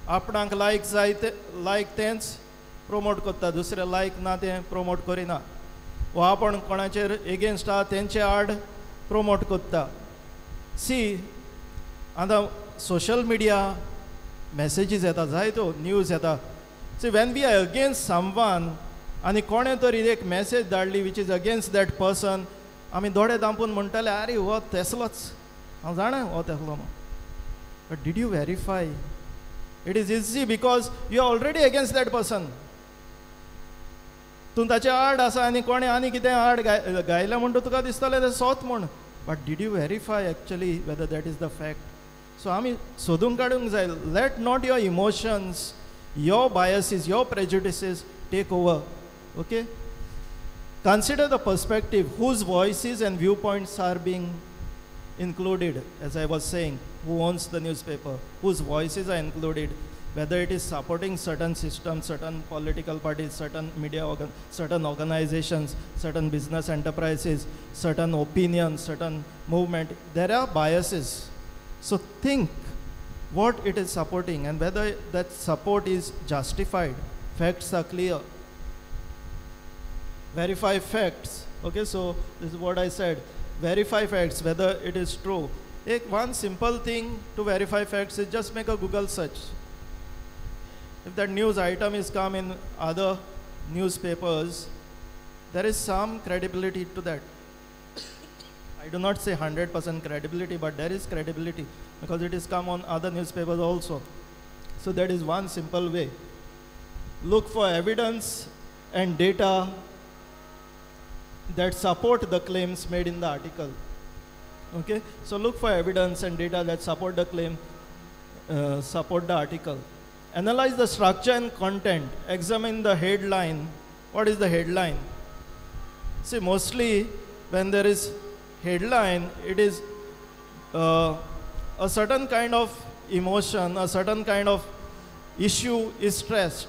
Speaker 2: आपणाक लायक जाय ते लायक तेंच promote करता, दुसरे लायक ना तें प्रमोट करिना. वा आपण कोणाचेर एगेन्स्ट आहा तेंचे आड प्रमोट करता. सी आतां सोशल मिडिया मॅसेजीस येता, जायत्यो न्यूज येता. See when we are against someone आनी कोणें तरी एक मॅसेज धाडली which is against that person, आमी दोळे धांपून म्हणटाले अरे हो तेसलोच, हांव जाणा हो तेसलो म्हणून. But did you verify? It is easy because you are already against that person. तूं ताचे आड आसा आनी कोणें आनी कितें आड गायल्या म्हणटा तुका दिसतलें तें सोत म्हूण. But did you verify actually whether that is the fact? So आमी सोदूंक काडूंक जाय. Let not your emotions, your biases, your prejudices take over. Okay? Consider the perspective, whose voices and viewpoints are being included. As I was saying, who owns the newspaper, whose voices are included, whether it is supporting certain systems, certain political parties, certain media certain organizations, certain business enterprises, certain opinions, certain movement. There are biases. So think what it is supporting and whether that support is justified. Facts are clear. verify facts. Okay, so this is what I said. Verify facts, whether it is true. One simple thing to verify facts is just make a Google search. If that news item is come in other newspapers, there is some credibility to that. I do not say 100% credibility, but there is credibility because it is come on other newspapers also. So that is one simple way. Look for evidence and data that support the claims made in the article. Okay, so look for evidence and data that support the claim, support the article. Analyze the structure and content. Examine the headline. What is the headline? See, mostly when there is headline, it is a certain kind of emotion, a certain kind of issue is stressed,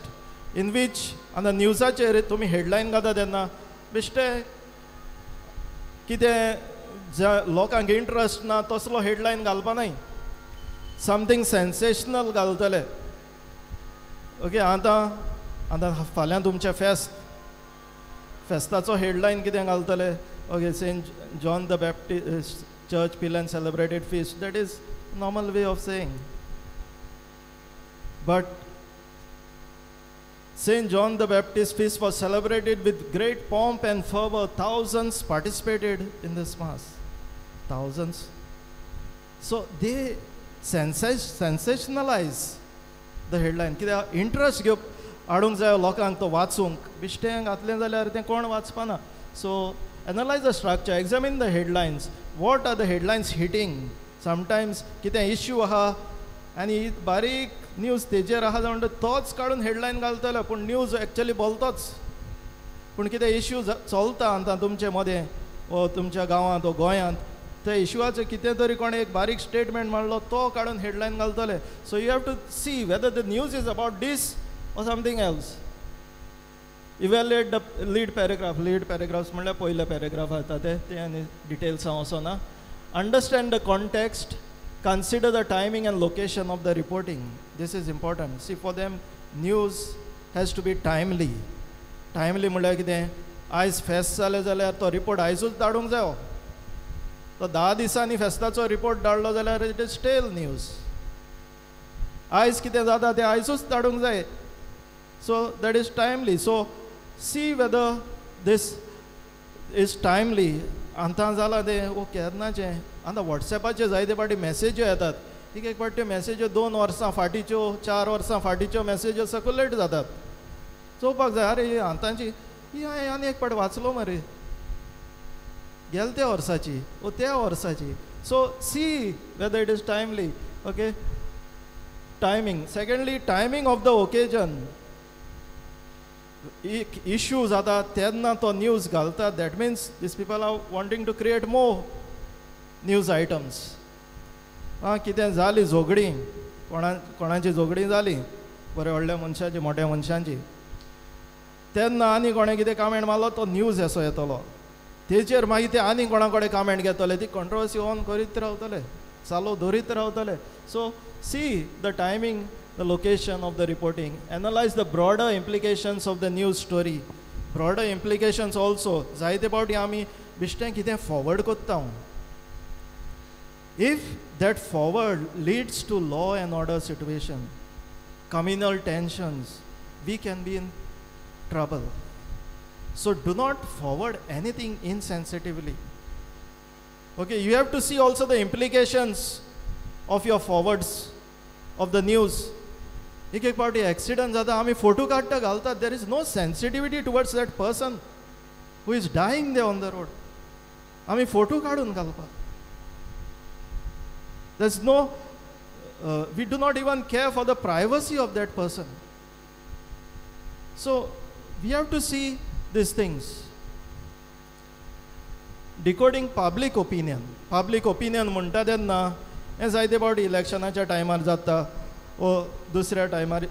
Speaker 2: in which on the newsaचेर तुम्ही headline घाता तेन्ना बेश्टे कितें ज्या लोकांक interest ना तसलो headline घालपा नाय, समथींग सेन्सेशनल घालतले. ओके, आतां फाल्यां तुमचें फेस्ताचो हेडलायन कितें घालतले? Okay, saint John the Baptist church पिलन celebrated feast. That is normal way of saying. But St. John the Baptist feast was celebrated with great pomp and fervor. Thousands participated in this mass. Thousands. So they sensationalize the headline. कित्याक interest घेवप हाडूंक जाय लोकांक तो वाचूंक. बिश्टें घातलें जाल्यार तें कोण वाचपाना. So analyze the structure, examine the headlines. What are the headlines hitting? Sometimes कितें issue आहा आनी बारीक न्यूज तेजेर आहा जावन तोच काडून हेडलायन घालतलो, पूण न्यूज एक्चुअली बोलतोच. पूण कितें इश्यू चलता आतां तुमचे मदें वो तुमच्या गांवांत वो गोंयांत, त्या इश्यूआचो कितें तरी कोणें एक बारीक स्टेटमेंट मारलो तो काडून हेडलायन घालतले. So you have to see whether the news is about this or something else. Evaluate the lead paragraph. Lead paragraphs म्हणल्यार पयले पॅरेग्राफ येता ते आनी डिटेल्स हांव वचना. Understand the context. Consider the timing and location of the reporting. This is important. See, for them, news has to be timely. Timely म्हळ्यार कितें? आयज फेस्त जालें जाल्यार तो रिपोर्ट आयजूच धाडूंक जायो. तो 10 दिसांनी फेस्ताचो रिपोर्ट धाडलो जाल्यार इट इज स्टेल न्यूज. आयज कितें जाता तें आयजूच धाडूंक जाय. So that is timely. So see weather this is timely. आतां जालां तें वो केन्नाचें. आतां वॉट्सॅपाचेर जायते फावटी मेसेज्यो येतात. एक फावटी मेसेज्यो 2 वर्सां फाटीच्यो 4 वर्सां फाटीच्यो मेसेज्यो सकलेट जातात. चोवपाक जाय, अरे आतांची ही हांवें आनी एक फावट वाचलो मरे, गेल त्या वर्साची वो त्या वर्साची. So see whether it is timely. Okay, timing. Secondly, timing of the occasion. Issue जाता तेन्ना तो न्यूज घालता. That means these people are wanting to create more news items. कितें जाली झगडी, कोणाची झगडी जाली बरे व्हडल्या मनशाची, मोठ्या मनशांची, तेन्ना आनी कोणें कितें कामेंट मारलो तो न्यूज असो येतलो. तेचेर मागीर ते आनी कोणा कडेन कामेंट घेतले, ती कंट्रोवर्सी ऑन करीत रावतले, चालू दवरीत रावतले. So see the timing, the location of the reporting. Analyze the broader implications of the news story. Broader implications also. जायते फावटी आमी बिश्टें कितें फॉरवर्ड कोत्ता. If that forward leads to law and order situation, communal tensions, we can be in trouble. So do not forward anything insensitively. Okay, you have to see also the implications of your forwards of the news. एक फावटी accident जाता, आमी photo काडटा घालतात. There is no sensitivity towards that person who is dying there on the road. आमी photo काडून घालपाक. There is no, we do not even care for the privacy of that person. So we have to see these things. Decoding public opinion. Public opinion म्हणटा तेन्ना हें जायते फावटी इलेक्शनाच्या टायमार जाता वो दुसऱ्या टायमार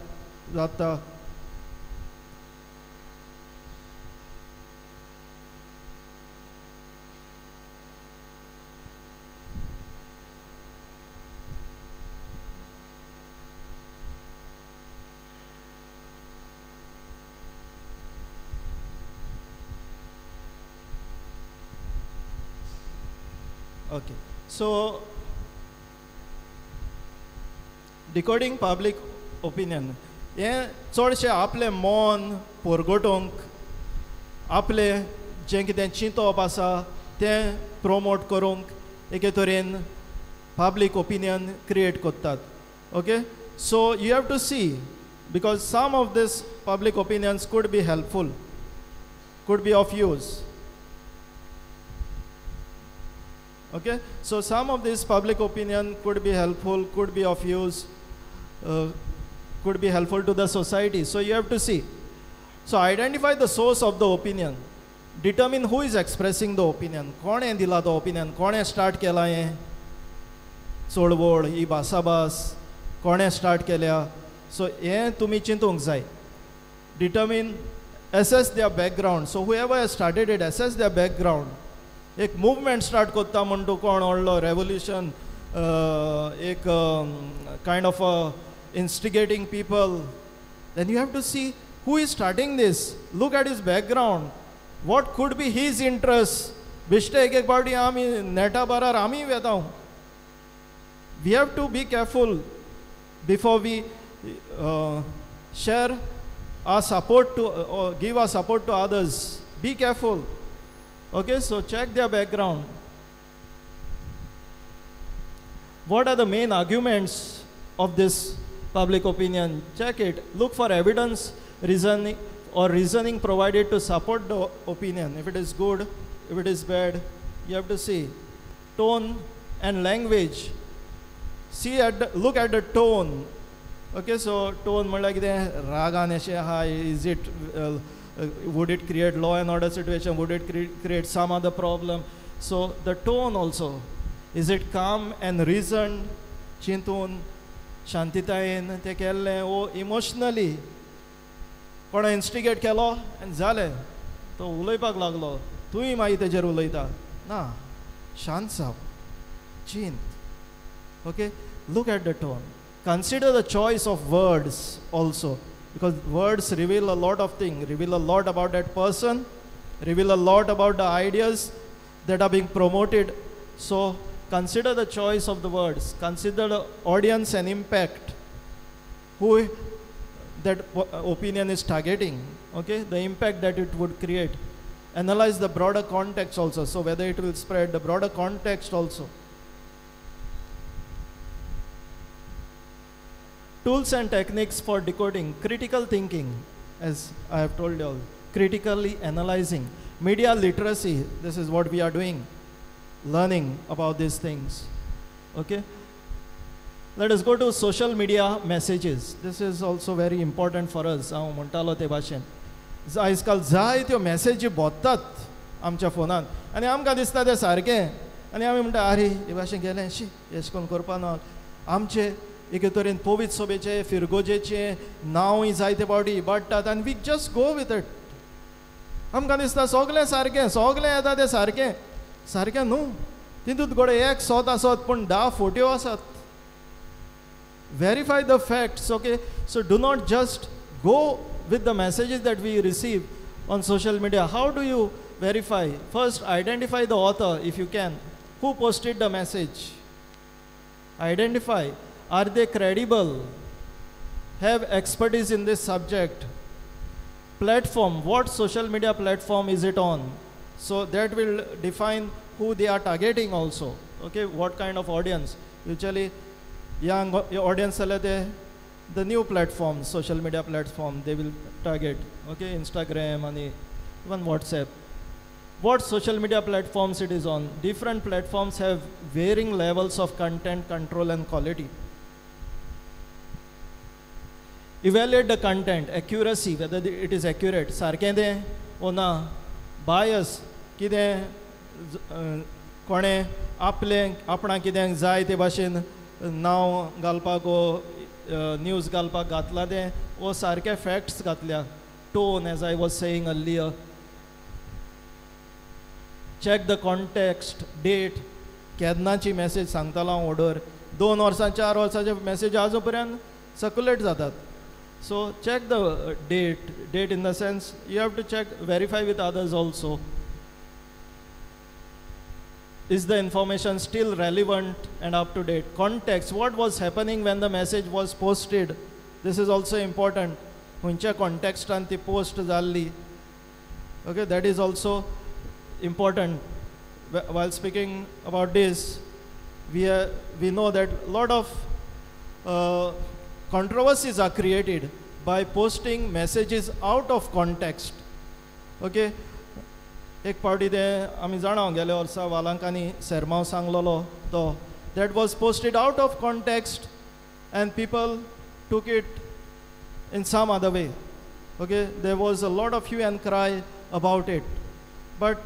Speaker 2: जाता. Okay. So, decoding public opinion. हें चडशें आपलें मन परगटोवंक आपले जें कितें चिंतप आसा तें प्रमोट करूंक एके तरेन पब्लीक ओपिनियन क्रिएट करतात. Okay, so you have to see, because some of this public opinions could be helpful, could be of use. Okay, so some of this public opinion could be helpful, could be of use, could be helpful to the society. So you have to see. So identify the source of the opinion. Determine who is expressing the opinion. कोणे दिला तो opinion? कोणे start केला हे चोडवोड ही भासाभास कोणे start केल्या? So हे तुम्ही चिंतूंक जाय. Determine, assess their background. So whoever has started it, assess their background. एक movement start कोत्ता म्हणटू कोण व्हडलो revolution, एक kind of instigating people. Then you have to see who is starting this. Look at his background. What could be his interest? बिश्टे एक एक पावटी आमी नेटा बारार आमी वेताव. We have to be careful before we share our support to or give our support to others. Be careful. Okay, so check their background. What are the main arguments of this public opinion? Check it. Look for evidence, reasoning provided to support the opinion. If it is good, if it is bad, you have to see. Tone and language. Look at the tone. Okay, so tone म्हणल्यार कितें रागान अशें आहा, is it would it create law and order situation, would it create some other problem? So the tone also, is it calm and reasoned, चिंतून शांतीतायेन तें केल्लें, ओ emotionally कोणें instigate केलो आनी जालें तो उलयपाक लागलो, तूंय मागीर तेजेर उलयता? ना, शांत जाव, चिंत. Okay, look at the tone. Consider the choice of words also, because words reveal a lot of things, reveal a lot about that person, reveal a lot about the ideas that are being promoted. So consider the choice of the words, consider the audience and impact, who that opinion is targeting, okay, the impact that it would create. Analyze the broader context also, so whether it will spread, the broader context also. Tools and techniques for decoding. Critical thinking, as I have told you all. Critically analyzing. Media literacy, this is what we are doing. Learning about these things. Okay? Let us go to social media messages. This is also very important for us. हांव म्हणटालो ते भाशेन. आयज काल जायत्यो मॅसेजी बोत्तात आमच्या फोनान आनी आमकां दिसता तें सारकें आनी आमी म्हणटा अरे हे भाशेन गेलें शी अशें करून करपा ना. आमचे एके तरेन पवित्र सभेचे फिरगोजेचे नांवय जायते पावटी इबाडटात आनी we just go with it. आमकां दिसता सगलें सारकें, सगलें येता तें सारकें. सारकें न्हू, तितूंत घोडे एक सोत आसत पूण 10 फोट्यो आसात. Verify the facts, okay? So do not just go with the messages that we receive on social media. How do you verify? First, identify the author if you can. Who posted the message? Identify. Are they credible? Have expertise in this subject? Platform. What social media platform is it on? So that will define who they are targeting also. Okay, what kind of audience? Usually, young audience, the new platforms, social media platform, they will target. Okay, Instagram and even WhatsApp. What social media platforms it is on? Different platforms have varying levels of content control and quality. Evaluate the content, accuracy, whether it is accurate. सारकें तें ओ ना, bias, कितें कोणें आपणाक कितें जाय ते भाशेन नांव घालपाक ओ न्यूज घालपाक घातला तें ओ सारके फॅक्ट्स घातल्या. Tone, as I was saying earlier. Check the context, date, केन्नाची मॅसेज सांगतालो हांव ऑर्डर. 2 वर्सां 4 वर्सांचे मॅसेज आजो पर्यंत सर्क्युलेट जातात. So check the date in the sense you have to check, verify with others also. is the information still relevant and up to date? Context, what was happening when the message was posted? This is also important. Khunच्या कॉन्टेक्स्टान ती post जाल्ली. Okay, that is also important. While speaking about this, we know that a lot of controversies are created by posting messages out of context. Okay, एक पावटी ते आमी जाणा गेल्या वर्सा वालांकांनी सेरमांव सांगलोलो तो, that was posted out of context and people took it in some other way. Okay, there was a lot of hue and cry about it, but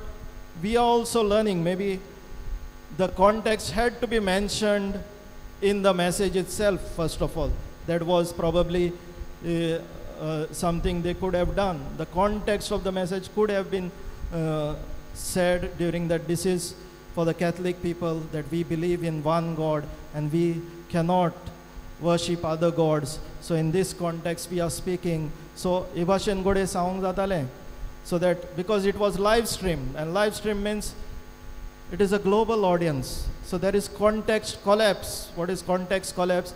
Speaker 2: we are also learning maybe the context had to be mentioned in the message itself. First of all, that was probably something they could have done. The context of the message could have been said during that this is for the Catholic people, that we believe in one God and we cannot worship other gods. So in this context we are speaking. So Ibashen Gode sound zatale. So that because it was live stream, and live stream means it is a global audience. So there is context collapse. What is context collapse?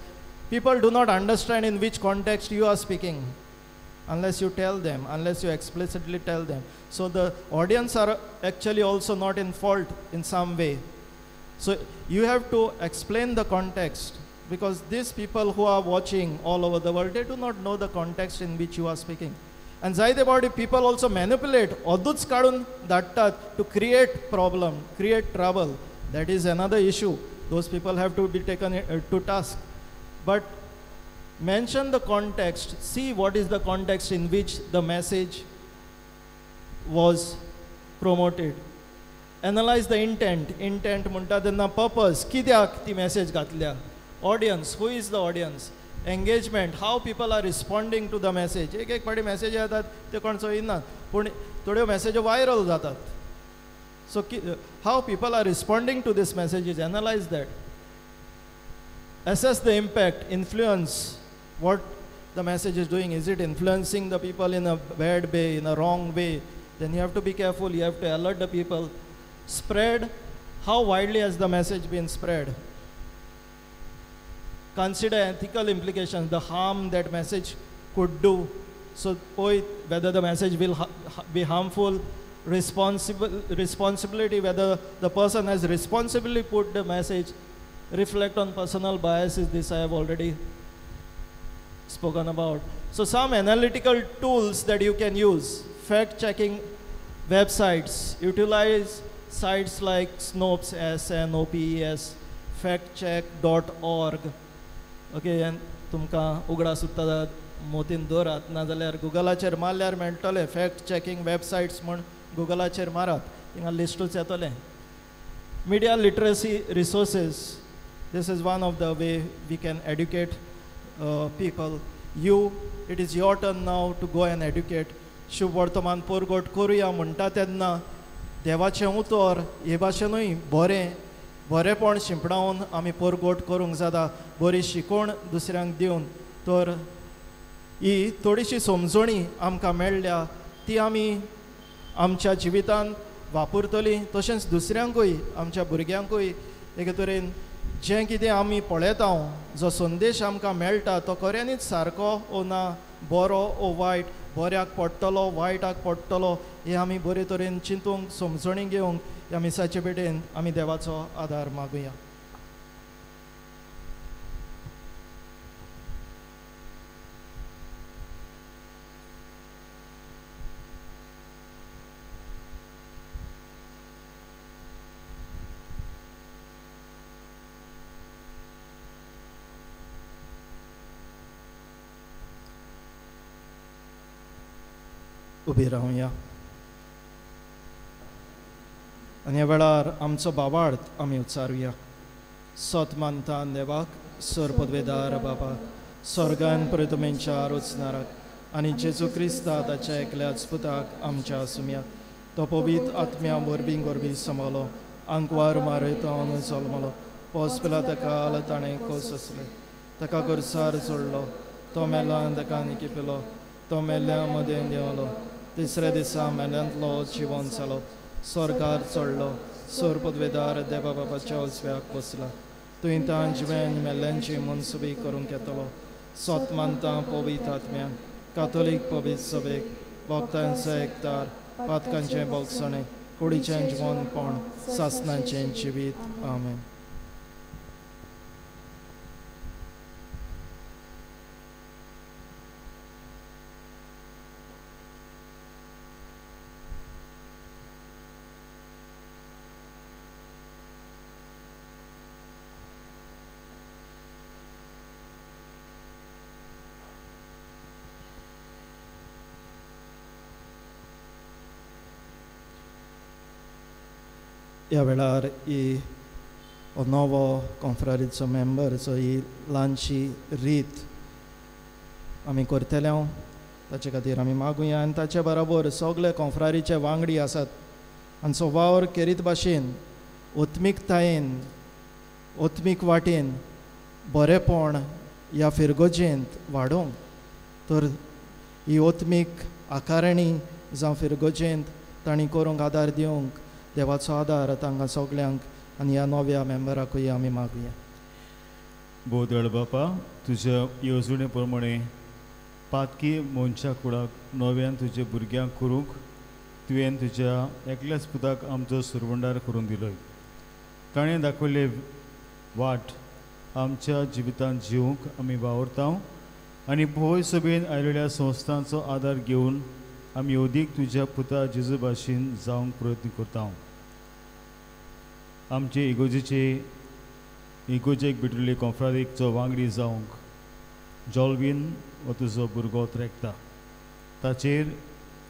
Speaker 2: People do not understand in which context you are speaking unless you tell them, unless you explicitly tell them. So the audience are actually also not in fault in some way. So you have to explain the context, because these people who are watching all over the world, they do not know the context in which you are speaking. And जायते फावटी people also manipulate, oddूच काढून धाडटात to create problem, create trouble. That is another issue. Those people have to be taken to task. But mention the context, see what is the context in which the message was promoted. Analyze the intent म्हणटा तेन्ना purpose, कित्याक ती message घातल्या. Audience, who is the audience? Engagement, how people are responding to the message. एक पाटी message येतात ते कोण चोयनात, पूण थोड्यो message viral जातात. So how people are responding to this message is analyze that. Assess the impact, influence, what the message is doing. Is it influencing the people in a bad way, in a wrong way? Then you have to be careful, you have to alert the people. Spread, how widely has the message been spread? Consider ethical implications, the harm that message could do. So whether the message will be harmful, responsibility, whether the person has responsibly put the message, reflect on personal biases. This I have already spoken about. So some analytical tools that you can use. Fact-checking websites. Utilize sites like Snopes, SNOPES, factcheck.org. Okay, and तुमकां उगडा सुद्दां मोतीन दवरात, नाजाल्यार गुगलाचेर मारल्यार मेळटले fact checking websites म्हण गुगलाचेर मारात, थिंगा लिस्टूच येतले. Media literacy resources. This is one of the way we can educate people. It is your turn now to go and educate. शुभ वर्तमान पोरगोट करुया म्हणटा तेन्ना देवाचें उतर हे भाशेनूय बरेपण शिंपडावन आमी पोरगोट करूंक जाता, बरी शिकवण दुसऱ्यांक दिवन. तर ही थोडीशी समजणी आमकां मेळ्ळ्या ती आमी आमच्या जिवितांत वापरतली, तशेंच दुसऱ्यांकूय, आमच्या भुरग्यांकूय एके तरेन जें कितें आमी पळयता, जो संदेश आमकां मेळटा तो खऱ्यांनीच सारको ओ ना, बरो ओ वायट, बऱ्याक पडटलो वायटाक पडटलो, हे आमी बरे तरेन चिंतूंक समजणी घेवंक ह्या मिसाचे पेटेन आमी देवाचो आदार मागुया. उबी रावया आनी ह्या वेळार आमचो बाबार्थ आमी उच्चारुया. सोत मानता देवाक, सर पदवेदार बाबा, स्वर्गान प्रथमेंच्या रोचणाराक आनी जेजू क्रिस्ता ताच्या एकल्याच पुताक आमच्या सुम्या, तो पवित्र आत्म्या वरवीं गोरबी समलो, आंकवार मारयता जल्मलो, पोसपेला ताका ताणें कोस असले, ताका करसार जोडलो, तो मेला ताका निकी पेलो, तो मेल्ल्या मदें देंवलो, तिसऱ्या दिसा मेल्यांतलो जिवन जालो, स्वर्गार चडलो, सोर पदवेदार देवा बाबाच्या ओसव्याक बसला. तुवें तां जिवें मेल्ल्यांची मनसुबी करूंक येतलो. सोत मानता पवित्र आत्म्याक, कातोलीक पवित्र सभेक, भक्तांचो एकतार, पातकांचें बोगसणें, कुडीचें जिवनपण, सासणाचें जिवीत. आमेन. ह्या वेळार ही नवो कॉन्फ्ररीचो मेंबर सो ही ल्हानशी रीत आमी करतले ताचे खातीर आमी मागुया. आनी ताचे बरोबर सगळे कॉन्फ्ररीचे वांगडी आसात हांचो वावर करीत भाशेन ओत्मीकतायेन ओत्मीक वाटेन बरेपण ह्या फिरगोजेंत वाडोवंक. तर ही ओत्मीक आकारणी जावं फिरगोजेंत तांणी करूंक आदार दिवंक देवाचो आदार तांकां सगळ्यांक आनी ह्या नव्या मेंबराकूय आमी मागुया.
Speaker 3: बोदळ बापा, तुज्या येवजणे प्रमाणे पातकी मनशा कुळाक नव्यान तुज्या भुरग्यांक करूंक तुवें तुज्या एकल्याच पुताक आमचो सुरवंडार करून दिलोय. ताणें दाखयले वाट आमच्या जिवितांत जिवंक आमी वावरता आनी भोय सभेन आयिल्ल्या संस्थांचो आदार घेवन आमी अदीक तुज्या पुता जेजू भाशेन जावंक प्रयत्न करता. आमचे इगोजेक भितरले कॉन्फ्ररीचो वांगडी जावंक जॉल्वीन हो तुजो भुरगो त्रेकता. ताचेर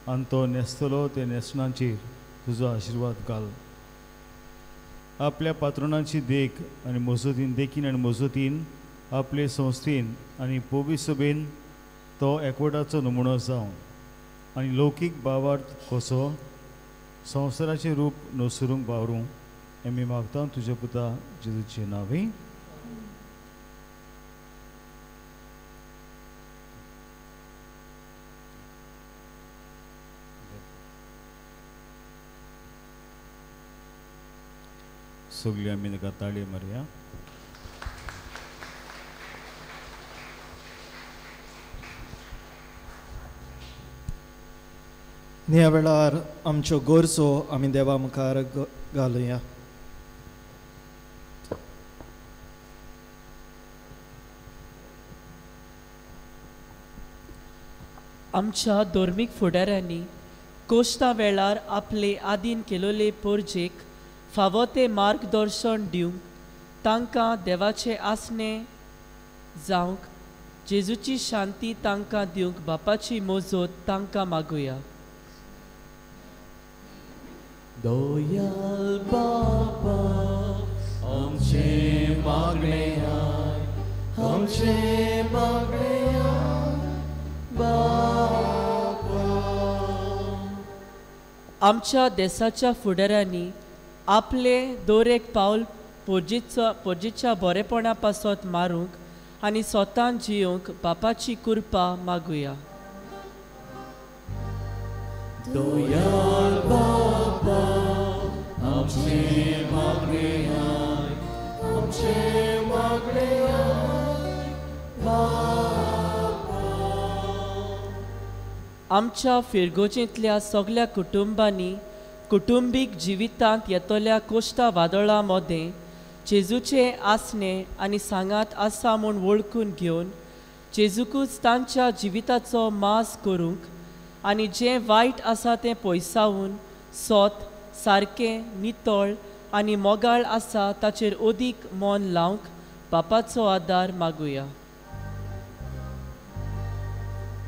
Speaker 3: आनी तो न्हेसतलो ते न्हेसणांचेर तुजो आशिर्वाद घाल. आपल्या पात्रोणाची देख आनी मजतीन देखीन आनी मजतीन आपले संस्थेन आनी पवित्र सभेन तो एकवटाचो नमुनो जावं आनी लौकीक भावार्थ कसो संवसाराचें रूप नसरूंक वावरूं आमी मागता तुज्या पुता जेजूचे नांवे. सगळीं आमी ताका ताळयो मारया.
Speaker 2: ह्या वेळार आमच्यो गरजो आमी देवा मुखार घालुया.
Speaker 7: आमच्या धर्मीक फुडाऱ्यांनी कोश्ता वेळार आपले आदीन केलोले पोरजेक फावो ते मार्गदर्शन दिवंक तांकां देवाचे आसने जावंक जेजूची शांती तांकां दिवंक बापाची मोजत तांकां मागुया.
Speaker 4: दोयाल बाबा आमचे मागणे आय, आमचे मागणे आय बाबा.
Speaker 7: आमच्या देशाच्या फुडाऱ्यांनी आपले दर एक पावल पोरजेच्या बरेपणा पासत मारूंक आनी स्वतान जियोंक बापाची कृपा मागुया.
Speaker 4: दोयाल बाबा आमचे मागणे आय, आमचे मागणे आय बाबा.
Speaker 7: आमच्या फिरगोजेंतल्या सगळ्या कुटुंबांनी कुटुंबीक जिवितांत येतल्या कोश्टा वादळा मदें जेजूचे आसने आनी सांगात आसा म्हूण वळखून घेवन जेजूकूच तांच्या जिविताचो मास करूंक आनी जें वायट आसा तें पयसावून सोत सारकें नितळ आनी मोगाळ आसा ताचेर अदीक मोन लावंक बापाचो आदार मागुया.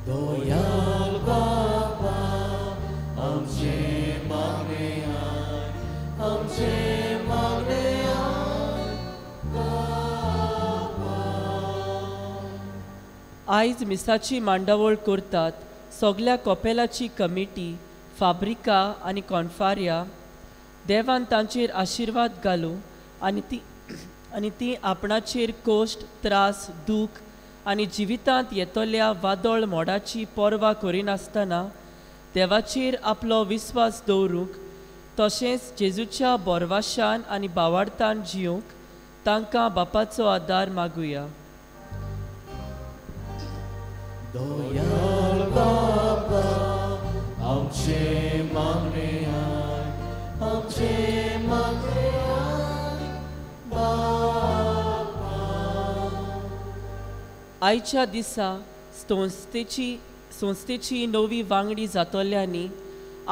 Speaker 4: दोयाल बाबा आमचे मागणे आय, आमचे मागणे आय बाबा.
Speaker 7: आयज मिसाची मांडावळ करतात सगळ्या कपेलाची कमिटी फाब्रिका आनी कॉन्फारिया देवान तांचेर आशिर्वाद घालूं आनी ती आपणाचेर कोश्ट त्रास दूख आनी जिवितांत येतल्या वादळ मोडाची पर्वा करिनासतना देवाचेर आपलो विस्वास दवरूंक तशेंच जेजूच्या बोरवाशान आनी बावार्थान जिवंक तांकां बापाचो आदार मागुया.
Speaker 4: दोयाल बाबा आमचे मागणे आय, आमचे मागणे आय बाबा.
Speaker 7: आयच्या दिसा संस्थेची नवी वांगडी जातोल्यांनी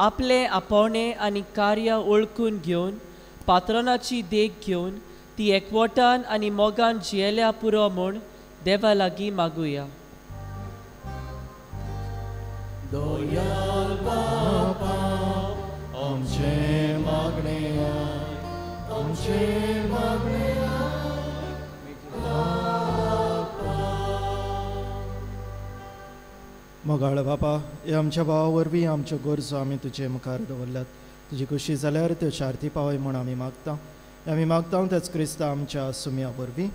Speaker 7: आपले आपोवणे आनी कार्य ओळखून घेवन पात्रोनाची देख घेवन ती एकवटान आनी मोगान जियेल्या पुरो म्हूण देवा लागीं मागुया.
Speaker 4: दोयाल बाबा आमचे मागणे आय, आमचे मागणे आय बाबा.
Speaker 2: मोगाळ बापा, हे आमच्या भावा वरवीं आमच्यो गरजो आमी तुजे मुखार दवरल्यात. तुजी खुशी जाल्यार त्यो शार्ती पावय म्हूण आमी मागता. आमी मागता तेच क्रिस्ता आमच्या सुम्या वरवीं.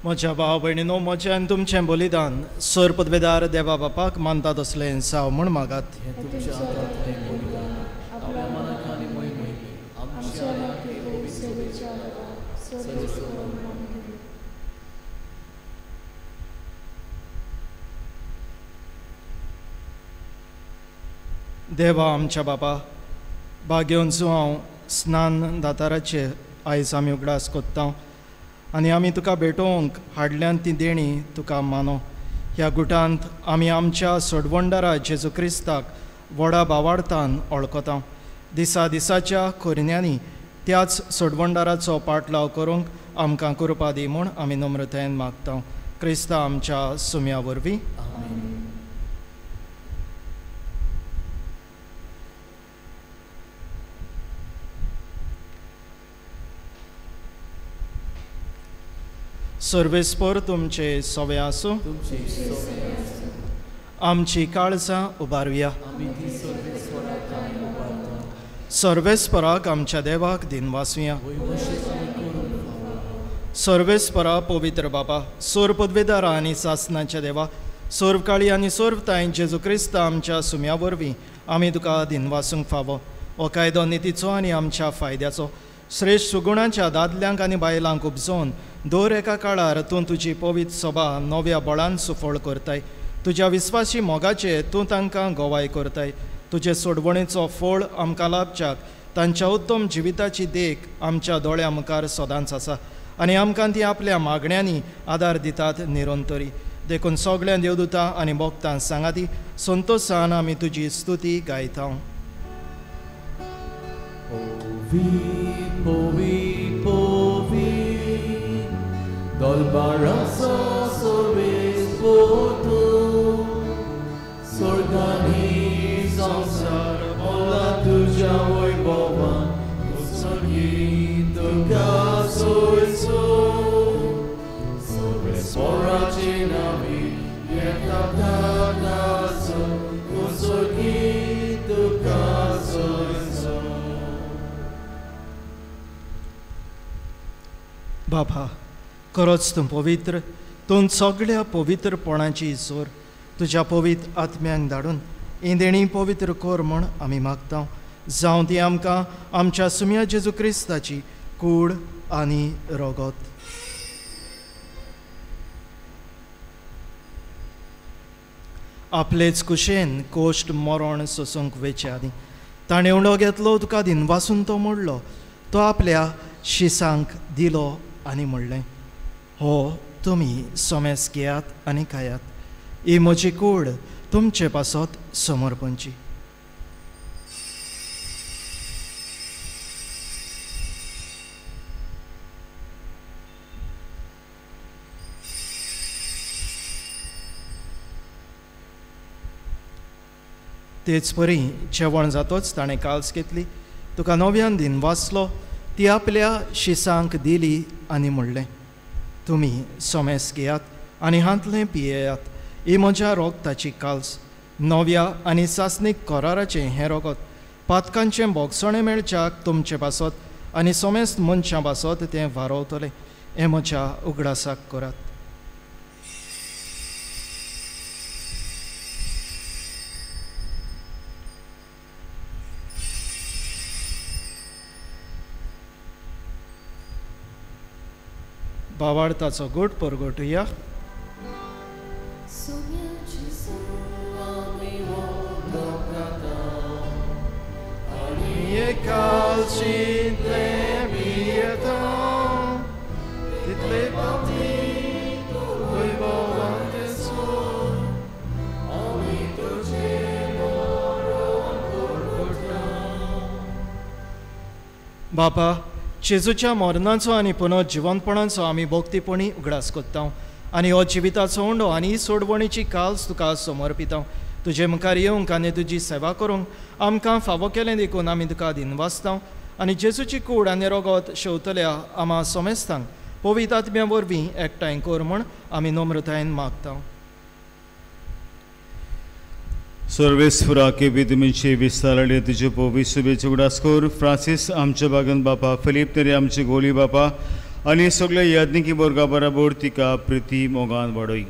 Speaker 2: म्हज्या भाव भयणीनो, म्हजें आनी तुमचें बलिदान सर पदवेदार देवा बापाक मानता तसलें जावं म्हूण मागात.
Speaker 4: हे तुमच्या हातांतलें बलिदान आपल्या मनाक आनी मोहिमेक आमच्या सेवेच्या
Speaker 2: देवा आमच्या बापा, भाग्योंचो हांव स्नान दाताराचेर आयज आमी उगडास कोत्ता आनी आमी तुका भेटोवंक हाडल्यान ती देणी तुका मानो. ह्या गुटांत आमी आमच्या सोडवंडारा जेजू क्रिस्ताक व्हडा भावार्थान वळखता. दिसा दिसाच्या खोरण्यांनी त्याच सोडवंडाराचो पाटलाव करूंक आमकां कृपा दी म्हूण आमी नम्रतायेन मागता. क्रिस्ता आमच्या सुम्या वरवीं. सर्वेस्पर तुमचे सवे आसूं.
Speaker 4: तुमचे
Speaker 2: आमची काळजां उबारुया.
Speaker 4: आमी ती सर्वेस्वराक आमी उबारता.
Speaker 2: सर्वेस्पराक आमच्या देवाक दिनवासुया.
Speaker 4: वैवशेची करून फावो.
Speaker 2: सर्वेस्परा पवित्र बाबा, सोर पदवेदारा आनी सासनाच्या देवा, सोर्वकाळी आनी सोर्वताय जेजू क्रिस्त आमच्या सुम्या वरवीं आमी तुका दिनवासूंक फावो. हो कायदो नितीचो आनी आमच्या फायद्याचो श्रेश्ठ सुगुणाच्या दादल्यांक आनी बायलांक उपजोवन दर एका काळार तूं तुजी पवित्र सभा नव्या बळान सुफळ करताय. तुज्या विस्वासी मोगाचे तूं तांकां गोवाय करताय. तुजे सोडवणेचो फळ आमकां लाभच्याक तांच्या उत्तम जिविताची देख आमच्या दोळ्या मुखार सदांच आसा आनी आमकां ती आपल्या मागण्यांनी आदार दितात निरंतरी. देखून सगळ्या देवदूतां आनी भक्तां सांगाती संतोशान आमी तुजी स्तुती गायता.
Speaker 4: Povi, dolbaraso sorvespoto, sorgani samsar ola tuja Vaibhava, उत्सर्गी तुका सोयसो, sorvesporaचे नावी येता दादासो, उत्सर्गी तुका सोयसो.
Speaker 2: बाबा, खरोच तूं पवित्र, तूं सगळ्या पवित्रपणाची जोर तुज्या पवित्र आत्म्यांक धाडून इंदेणी पवित्र कोर म्हूण आमी मागता. जावं ती आमकां आमच्या सुम्या जेजू क्रिस्ताची कूड आनी रोगत. आपलेच कुशेन कोश्ट मरण सोसूंक वेचे आनी ताणें उंडो घेतलो, तुका दिनवासून तो मोडलो, तो आपल्या शिसांक दिलो आनी म्हणलें, हो तुमी सोमेस घेयात आनी खायात. ही म्हजी कूड तुमचे पासत समर्पणची. तेच परी जेवण जातोच ताणें काल्स घेतली, तुका नव्यान दिनवासलो, ती आपल्या शिसांक दिली आनी म्हणलें, तुमी सोमेस घेयात आनी हातलें पियेयात. ही म्हज्या रोगताची काल्स, नव्या आनी सासनीक कराराचें हें रोगत. पातकांचें बोगसणें मेळच्याक तुमचे पासत आनी सोमेस्त मनशां पासत तें वारवतलें. हें म्हज्या उगडासाक करात. भावार्थाचो गोड परगटुया. बापा, जेजूच्या मरणाचो आनी पुनर्जिवंतपणाचो आमी भोक्तीपणी उगडास कोत्ता आनी हो जिविताचो उंडो आनी ही सोडवणीची काल्स तुका समर्पिता. तुजे मुखार येवंक आनी तुजी सेवा करूंक आमकां फावो केलें देखून आमी तुका दिनवासता आनी जेजूची कूड आनी रोगत शेवतल्या आमा सोमेस्तांक पवित्र आत्म्या वरवीं एकठांय कर म्हूण आमी नम्रतायेन मागता.
Speaker 3: सर्वेस्वरा केबी तुमचे विस्तारले तुजे पवित्र सुबेचे उगडास कर. फ्रांसीस आमच्या बागन बापा, फिलीप नेरे आमचे गोली बापा आनी सगळ्या याज्ञिकी वर्गा बराबर तिका प्रिती मोगान वाडय.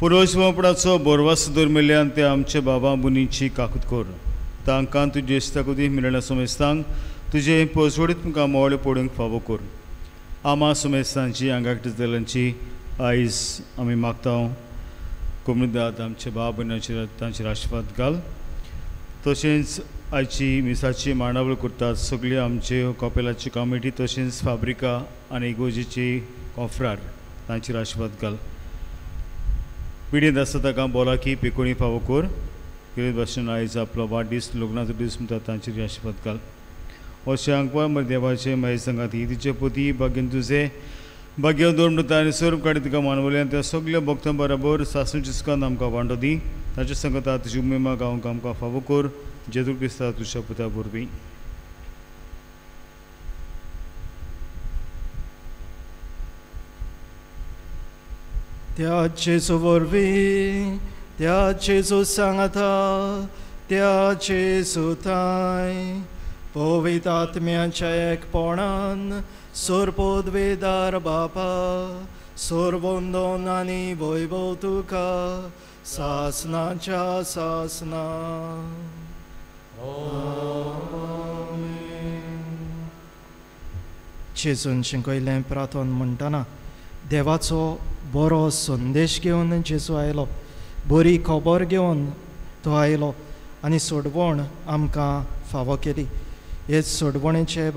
Speaker 3: पुरोजवपणाचो बोरवास दरमिल्ल्यान ते आमच्या बाबा मुनीची काकूत कर. तांकां तुजे इश्ताकुदी मेळना सोमेस्तांक तुजे पोसवडीत तुमकां मोळ पडूंक फावो कर. आमा सोमेस्तांची आंगाक जाल्यांची आयज आमी मागता. कोमदाद आमचे बाब भयणांचेर तांचेर आशिर्वाद घाल. तशेंच आयची मिसाची मांडावळ करतात सगळी आमचे कॉपेलाची कमिटी, तशेंच फाब्रिका आनी इगोजेची कॉफ्रार तांचेर आशिर्वाद घाल. पिडीत आसता ताका बोलाकी पिकोणी फावो कर. कितें भाशेन आयज आपलो वाडदीस लग्नाचो दीस म्हणटा तांचेर आशिर्वाद घाल. अशें हांगा देवाचे मागीर सांगात ही तिचे पती भाग्यन तुजे भाग्य दोन मृता आनी सर्व काडी तुका मानवल्यान त्या सगळ्या भक्तां बरोबर सासूच्या सुखांत आमकां वांटो दी. ताचे संगता तुजी उमेमा गावंक आमकां फावो कर. जेजू क्रिस्ता तुज्या पुता वरवीं. त्या जेजू वरवीं
Speaker 2: त्या जेजू सांगता त्या जेजू ताय पवित्र आत्म्याच्या एकपणान सोरपोदवेदार बापा सोरबोंदोन आनी वैभव तुका सासनाच्या सासना जेजून शिंकयलें प्रार्थन म्हणटना देवाचो बरो संदेश घेवन जेजू आयलो बरी खबर घेवन तो आयलो आनी सोडवण आमकां फावो केली हेच सोडवणेचे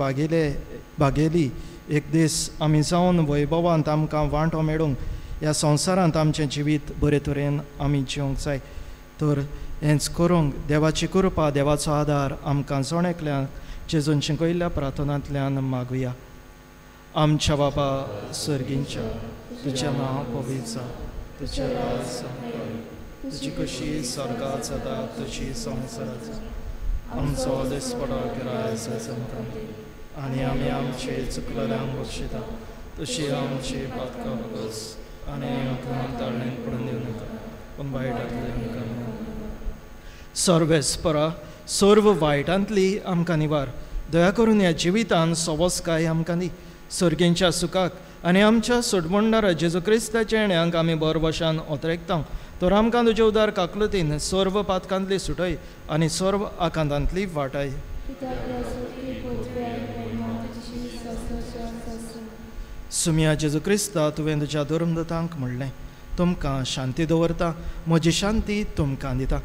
Speaker 2: बागेली एक दीस आमी जावन वैभवांत आमकां वांटो मेळूंक ह्या संवसारांत आमचें जिवीत बरे तरेन आमी जिवंक जाय तर हेंच करूंक देवाची कृपा देवाचो आदार आमकां जोणेकल्यान जेजून शिंकयल्ल्या प्रार्थनांतल्यान मागुया आमच्या बापा सर्गींच्या तुजें नांव पवित्र जावं तुजें राज तुजी कशी स्वर्गांत जाता तुजी संवसारांत आमचो दिसपडो गिराय जमता आनी आमी आमचे चुकलेल्यांक बक्षिता तशी आमची पातकां बगस आनी आमकां ताळणेंत पडून दिवं नाका पूण वायटांतली आमकां सर्वेस्परा सर्व वायटांतली आमकां निवार दया करून ह्या जिवितांत सवस्काय आमकां दी सर्गेंच्या सुखाक आनी आमच्या सोडमणदार जेजू क्रिस्ताच्या येण्याक आमी बरवशान ओतरेकता तर आमकां तुजे उदार काकलुतीन सर्व पातकांतली सुटय आनी सर्व आकांतांतली वाटाय सुमिया जेजू क्रिस्ता तुवें तुज्या धर्मदूतांक म्हणलें तुमकां शांती दवरता म्हजी शांती तुमकां दिता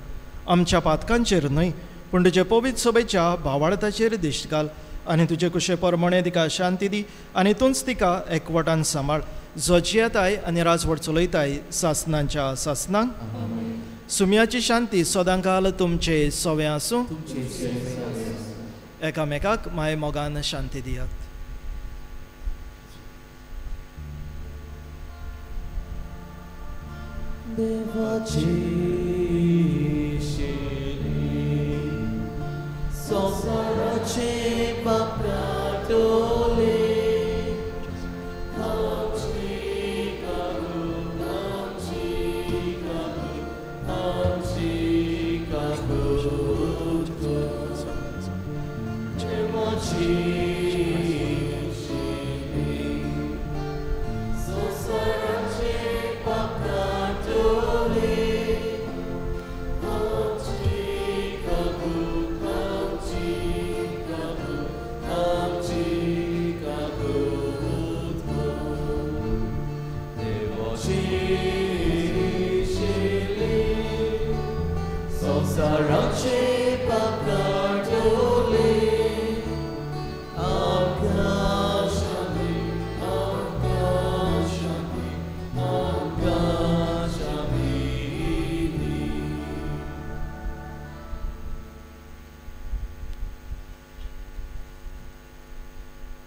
Speaker 2: आमच्या पातकांचेर न्हय पूण तुजे पवित्र सभेच्या भावार्थाचेर दिश्ट घाल आनी तुजे कुशे परमणे तिका शांती दी आनी तूंच तिका एकवटान सांबाळ जो जियेताय आनी राजवट चलयताय सासनांच्या सासनांक सुमयाची शांती सदांकाल तुमचे सवे आसूं एकामेकाक माय मोगान शांती दियात
Speaker 4: देवाची संसाराचे पापराटोले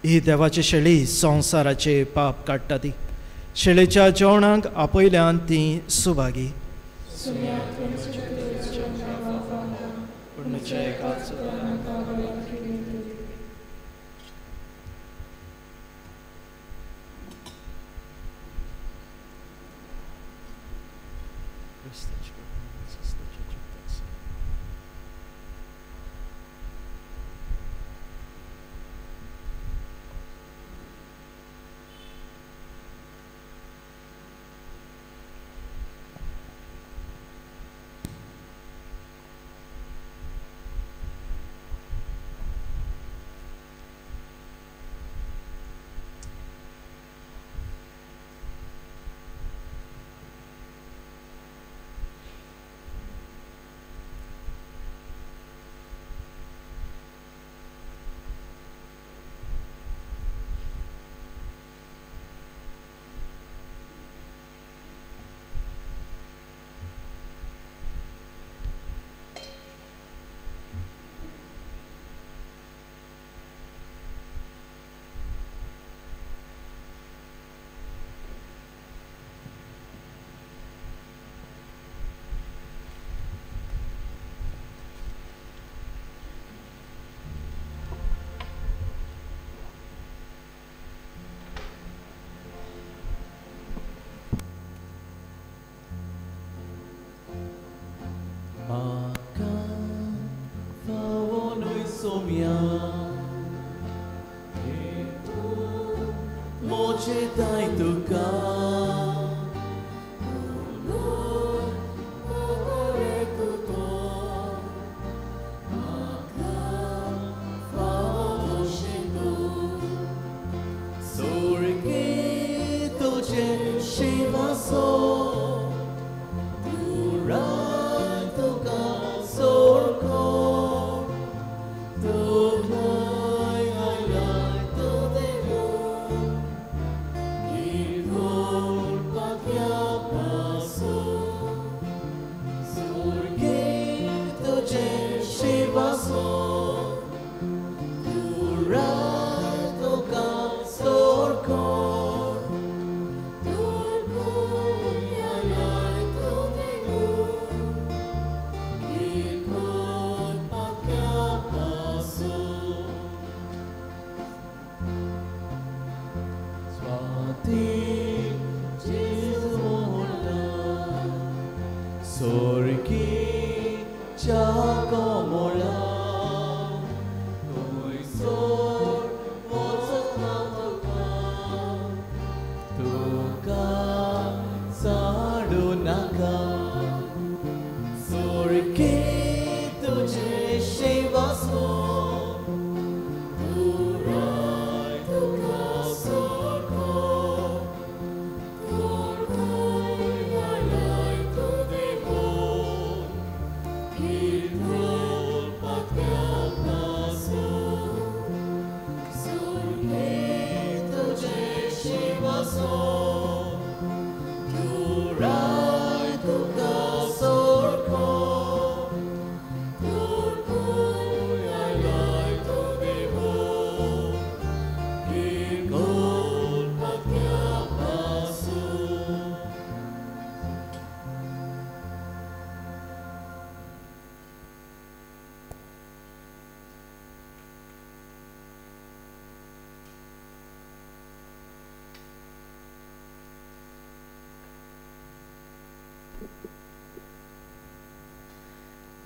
Speaker 2: ही देवाची शेळी संवसाराचे पाप काडटा ती शेळेच्या जेवणाक आपयल्यान ती सुभागी
Speaker 4: सोम्या मोचे दाय तुका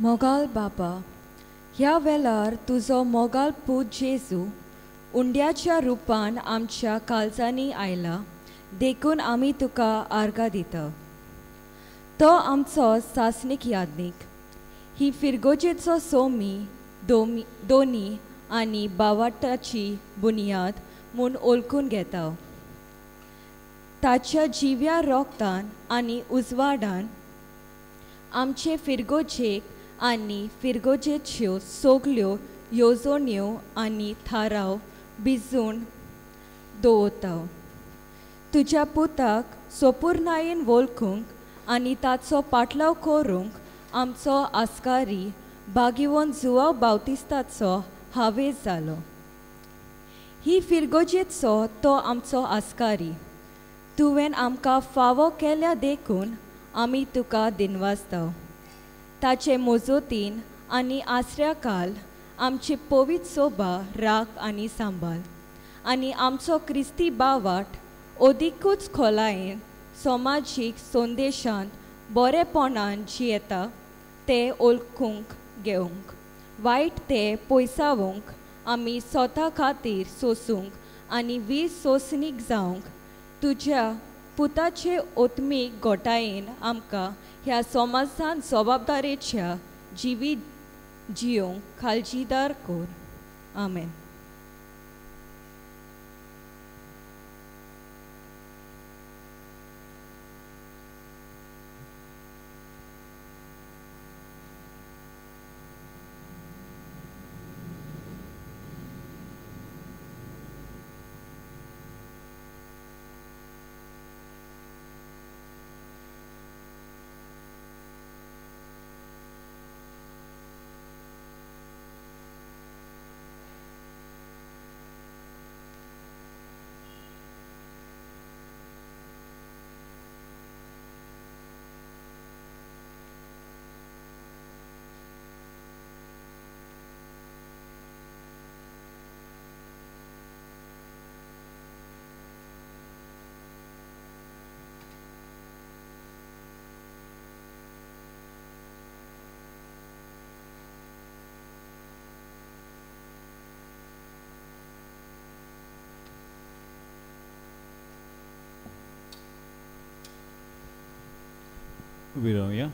Speaker 8: मोगाल बाबा, ह्या वेळार तुजो मोगाल पूत जेजू उंड्याच्या रुपान आमच्या काळजांनी आयला, देखून आमी तुका आर्गां दिता. तो आमचो सासणीक यादनीक, ही फिरगोजेचो सोमी दोनी आनी बावाटाची बुनियाद म्हूण ओळखून घेता. ताच्या जिव्या रोगतान आनी उजवाडान आमचे फिरगोजेक आनी फिरगोजेच्यो सगल्यो येवजण्यो आनी थाराव भिजून दवरता. तुज्या पुताक सोपुरनायेन वळखूंक आनी ताचो पाटलाव करूंक आमचो आस्कारी बागिवोन जुवांव बावतिस्ताचो हावेस जालो. ही फिरगोजेचो तो आमचो आस्कारी. तुवें आमकां फावो केल्या देखून आमी तुका दिनवासता. ताचे मोजोतीन आनी आसऱ्या काल आमची पवित्र सोबा राख आनी सांबाळ आनी आमचो क्रिस्ती बावाट ओदिकूच खोलायेन समाजीक संदेशांत बरेपणान जियेता ते ओळखूंक घेवंक, वायट ते पयसावूंक आमी स्वता खातीर सोसूंक आनी वीर सोंसणीक जावंक तुज्या पुताचे ओत्मीक गोठायेन आमकां ह्या समाजान जबाबदारेच्या जिवी जियोंक काळजीदार कोर. आमेन.
Speaker 3: विरवया.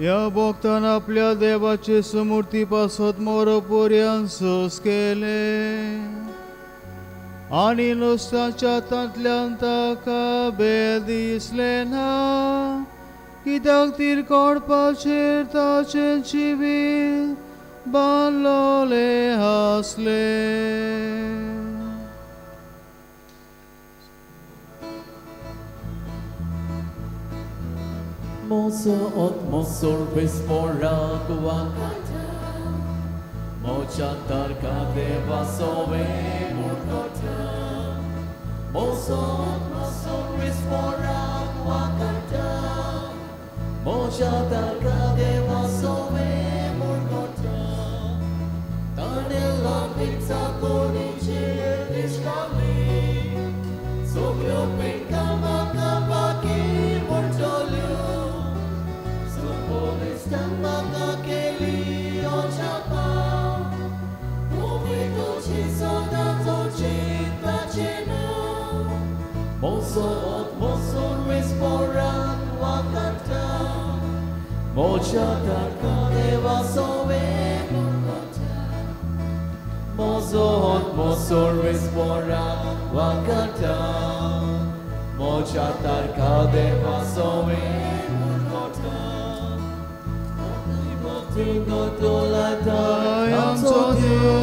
Speaker 3: या भक्तान आपल्या देवाचे समूर्ती पासत मोरपर्यंत सोस केले आणि नुसत्याच्या तांतल्यान ताका बेल दिसले ना, कित्याक तिरकोडपाचेर ताचे जिवीत बांदलोले आसले.
Speaker 4: Mozo od mozor bezporak wakata, mocha tarka deva sove murkota. Mozo od mozor bezporak wakata, mocha tarka deva sove murkota. Tanela pizza koniche dishkali, soglo penkama kapaki mortolio. Stambaka keli ochapa, povito ci soda tochita chena. Mozo od mozo resporak wakata, mocha taka deva sove murkota. Mozo od mozo resporak wakata, mocha taka deva sove murkota. Tingotolatayam sodyo,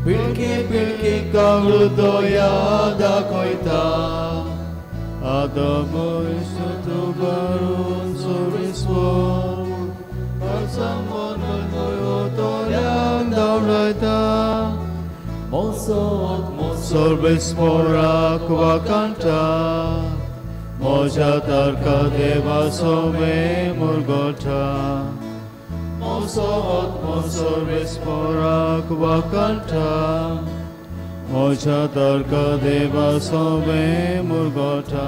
Speaker 4: pilki kangludoya da koita. Adamoy sutugarun suriswar, parsamon malgoyo tolyang daulaita. Mosot sorbesporak wakanta, moja tarka deva some murgota. Mosot sorbesporak wakanta, moja tarka deva some murgota.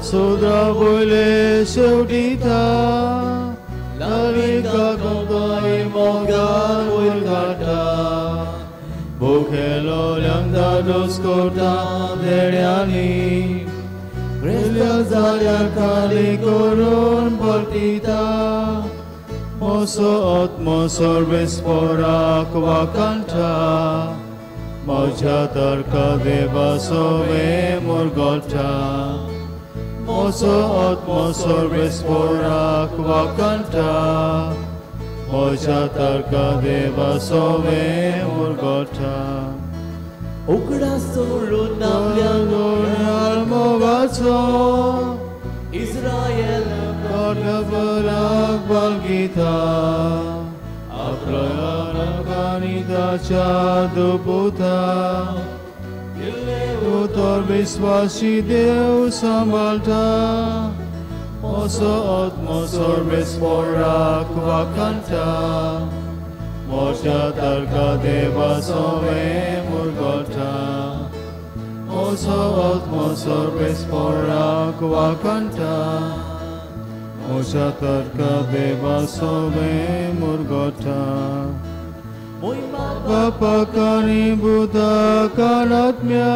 Speaker 4: Sudra boile seudita, lavika kondai mogan wilgata. Bukhelo lambda doskota deriani, Grilya zalya kali korun portita. Moso sorbesporak wakanta, moja tarka deva sove murgota. Moso sorbesporak wakanta, moja tarka deva sove murgota. Ukra suru namlyan mogatso, Israel Kodabulak Balgita, Akrayana Kanita Chaduputa, Utor Viswasi Dev Samalta. Moso sorbesporak wakanta, moja tarka deva some murgota. Moso sorbesporak wakanta, moja tarka deva some murgota. Bapa kani buddha kanatmya,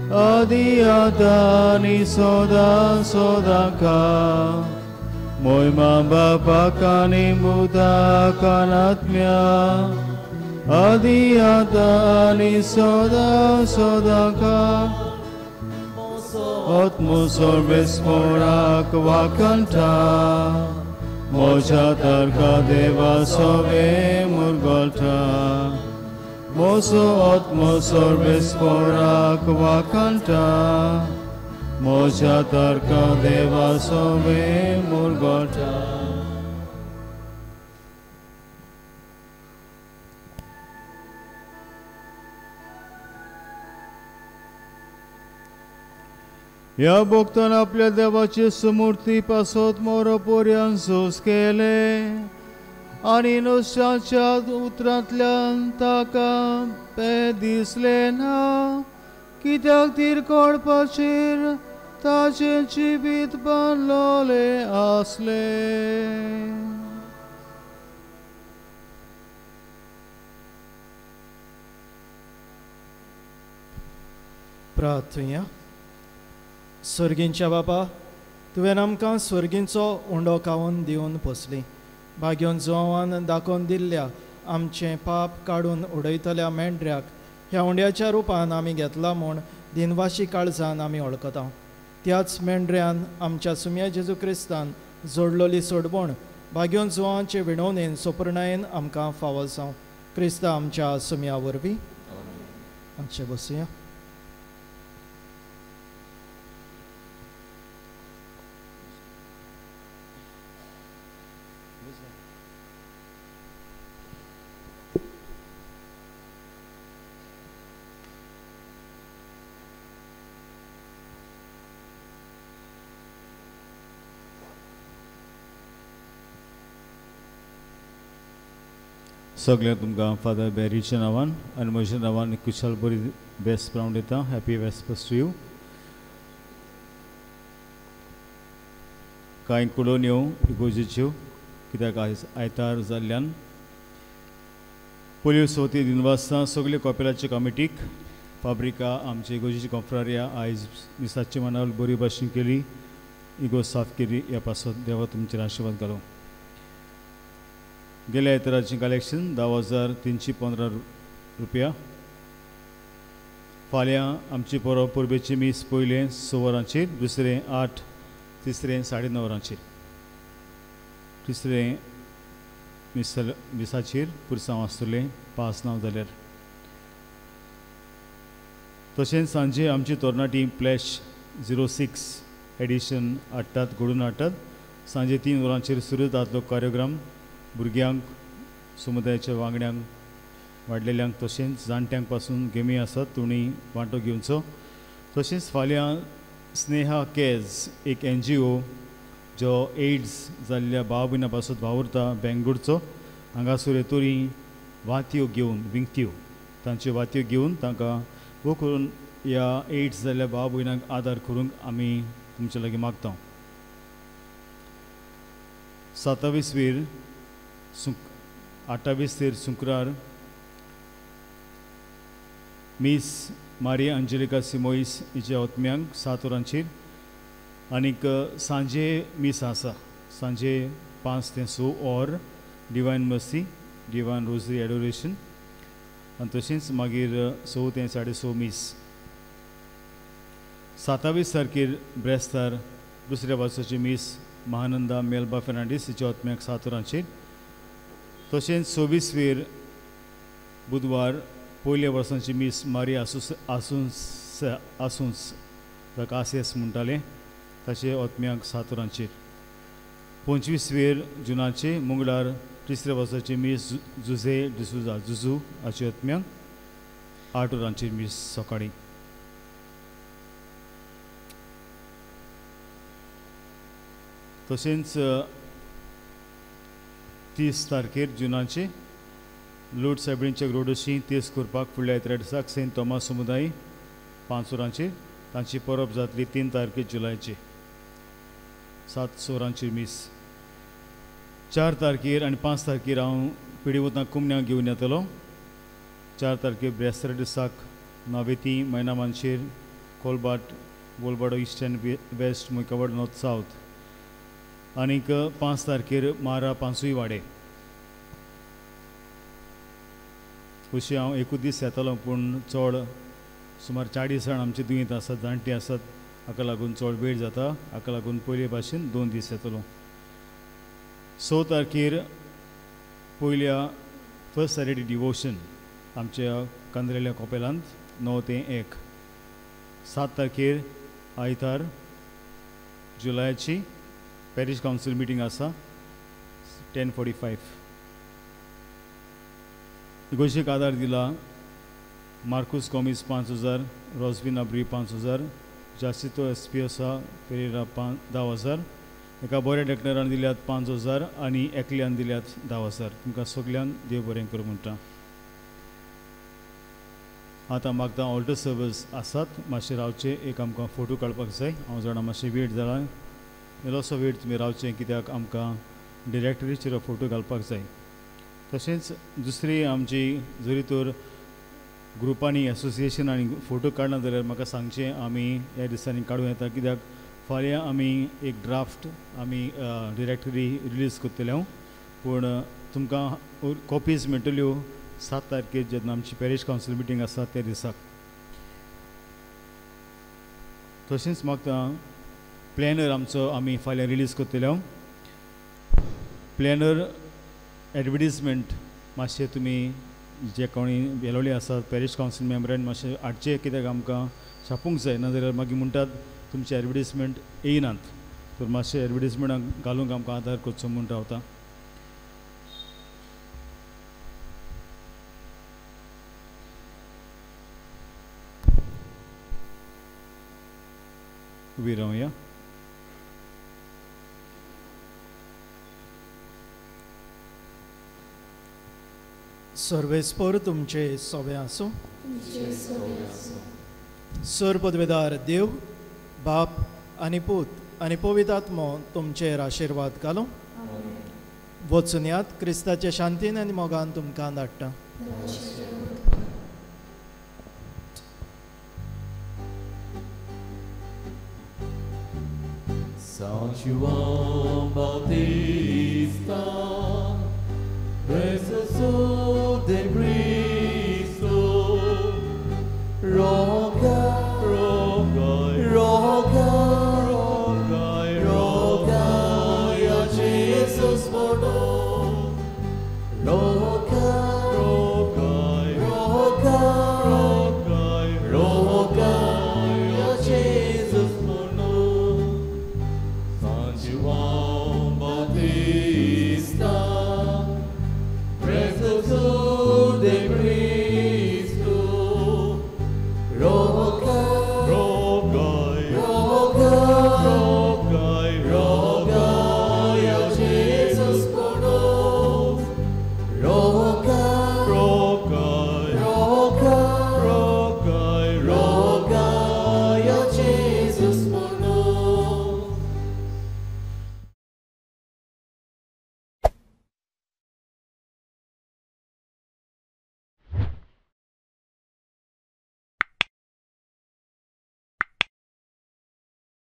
Speaker 4: Adiyadani sodaka, Moy mamba pakani buddha kanatmya, Adiyadani sodaka. Otmo sorbesporak wakanta, moja tarka deva sove murgota. Moso sorbesporak wakanta, moja tarka deva sove murgota. या भक्तान आपल्या देवाची समूर्ती पासत मोरपर्यंत सोस केले
Speaker 3: आनी नुस्त्याच्या उतरांतल्यान ताका पे दिसले ना, कित्याक तिरकोडपाचेर ताचे जिवीत बांदलोले आसले.
Speaker 2: प्रार्थुया. स्वर्गींच्या बापा, तुवें आमकां स्वर्गींचो उंडो खावून दिवन पोसली. भाग्योन जोवान दाखोवन दिल्ल्या आमचें पाप काडून उडयतल्या मेंढऱ्याक ह्या उंड्याच्या रुपान आमी घेतला म्हूण दिनवाशी काळजान आमी वळखता. त्याच मेंढऱ्यान आमच्या सुम्या जेजू क्रिस्तान जोडलोली सोडवण भाग्योन जोवांचे विणवणेन सोपर्णायेन आमकां फावो जावं. क्रिस्ता आमच्या सुम्या वरवीं. आमचे बसुया.
Speaker 3: सगळ्यांक तुमकां फादर बॅरीच्या नांवान आनी म्हज्या नांवान कुशल बरी बेस्ट प्रावंड दिता. Happy vespers to you. कांय कुडोन्यो इगोजेच्यो कित्याक आयज आयतार जाल्ल्यान पोलियो चवथी दिनवासता सगळ्यो कॉपेलाच्या कमिटीक फाब्रिका आमची इगोजेची कॉन्फ्रारिया आयज मिसाची मनावल बरी भाशेन केली, इगो साफ केली. ह्या पासत देवा तुमचेर आशिर्वाद घालो. गेल्या आयताराचें कलेक्शन 10,315 रुपया. फाल्यां आमची परब परबेची मीस पयलें 6 वरांचेर, दुसरें 8, तिसरें 9:30 वरांचेर. तिसरें मिसाचेर पुरसांव आसतलें 5 जाल्यार. तशेंच सांजे आमची तरणाटी प्लॅश 06 एडिशन हाडटात, घडोवन हाडटात. सांजे 3 वरांचेर सुरू जातलो कार्यक्रम. भुरग्यांक, समुदायाच्या वांगड्यांक, वाडलेल्यांक तशेंच जाणट्यांक पासून गेमी आसात, तुणी वांटो घेवचो. तशेंच फाल्यां स्नेहा केज एक NGO जो एड्स जाल्ल्या भाव भयणां पासून वावुरता बेंगळूरचो, हांगासर येतोरी वातयो घेवन विंगत्यो तांच्यो वातयो घेवन तांकां वो करून ह्या एड्स जाल्ल्या भाव भयणांक आदार करूंक आमी तुमचे लागीं मागता. 27 28 शुक्रार मीस मारिया अंजेलिका सिमोईस हिच्या ओतम्यांक 7 वरांचेर आनीक सांजे मीस आसा, सांजे 5 ते 6 और divine mercy, divine rosary adoration आनी तशेंच मागीर 6 ते 6:30 मीस. 27 तारखेर ब्रेस्तार दुसऱ्या वर्साची मीस महानंदा मेलबा फेर्नांडीस हिच्या ओतम्याक 7 वरांचेर. तशेंच 26 बुधवार पयल्या वर्साची मीस मारिया आसून्स ताका आसेस म्हणटाले ताचे ओतम्याक 7 वरांचेर. 25 जुनाचे मंगळार तिसऱ्या वर्साची मीस जुझे डिसुजा जुजू हाचे ओतम्याक 8 वरांचेर मीस सकाळीं. तशेंच 30 तारखेर जुनाचे लूड सायबीणच्या ग्रोडोशी तेस करपाक फुडल्या आयतारा दिसाक सेंट थॉमस समुदाय 5 वरांचेर तांची परब जातली 3 तारखे जुलायचे 7 वरांचेर मीस. 4 तारखेर आनी 5 तारखेर हांव पिडी वतां कुमण्यांक घेवन येतलो. 4 तारखेर ब्रेस्तार दिसाक नावेती मैना मानशेर कोलबाट बोलबाडो ईस्ट एंड वेस्ट मुयकावड नॉर्थ सावथ आनीक 5 तारखेर मारा पांचूय वाडे. अशी हांव एकूच दीस येतलो पूण चड सुमार 40 जाण आमचे दुयेंत आसात, जाणटी आसात, हाका लागून चड वेळ जाता, हाका लागून पयले भाशेन 2 दीस येतलो. 6 तारखेर पयल्या फर्स्ट सॅटर्डे डिवोशन आमच्या कांद्रेल्या कॉपेलांत 9 ते 1. 7 तारखेर आयतार जुलायाची पॅरिश कावन्सील मिटींग आसा 10:45. इगोशेक आदार दिला मार्कुस कॉमीस 5,000, रॉसबिन अब्री 5,000, जासितो एस्पियोसा पेरेरा 10,000, एका बऱ्या डॅक्टरान दिल्यात 5,000 आनी एकल्यान दिल्यात 10,000. तुमकां सगल्यांक देव बरें करूं म्हणटा. आतां मागता ऑल्टर सर्वीस आसात, मातशें रावचे. एक आमकां फोटो काडपाक जाय. हांव जाणा मातशें वेट जाला, इल्लोसो वेट तुमी रावचें, कित्याक आमकां डिरेक्टरीचेर फोटो घालपाक जाय. तशेंच दुसरी आमची जरी तर ग्रुपांनी एसोसिएशनांनी फोटो काडना जाल्यार म्हाका सांगचें, आमी ह्या दिसांनी काडूं येता. कित्याक फाल्यां आमी एक ड्राफ्ट आमी डिरेक्टरी रिलीज करतले. पूण तुमकां कॉपीज मेळटल्यो 7 तारखेर जेन्ना आमची पॅरीश कावन्सील मिटींग आसा त्या दिसाक. तशेंच मागता प्लॅनर आमचो आमी फाल्यां रिलीज करतले. प्लॅनर एडवर्टिजमेंट मातशें तुमी जे कोणी बेलोले आसात पॅरीश कावन्सील मेंबरान मातशें हाडचे, कित्याक आमकां छापूंक जाय. नाजाल्यार मागीर म्हणटात तुमचे एडवर्टिजमेंट येयनात. तर मातशें एडवर्टिजमेंटाक घालूंक आमकां आदार करचो म्हूण रावता. उबी रावया.
Speaker 2: सर्वेस्पर तुमचे सोबे आसूं. सर पदवेदार देव, बाप आनी पूत आनी पवित्र आत्मो तुमचेर आशिर्वाद घालूं. वचून यात, क्रिस्ताचे शांतीन आनी मोगान तुमकां धाडटा.
Speaker 4: São João Batista, preçoso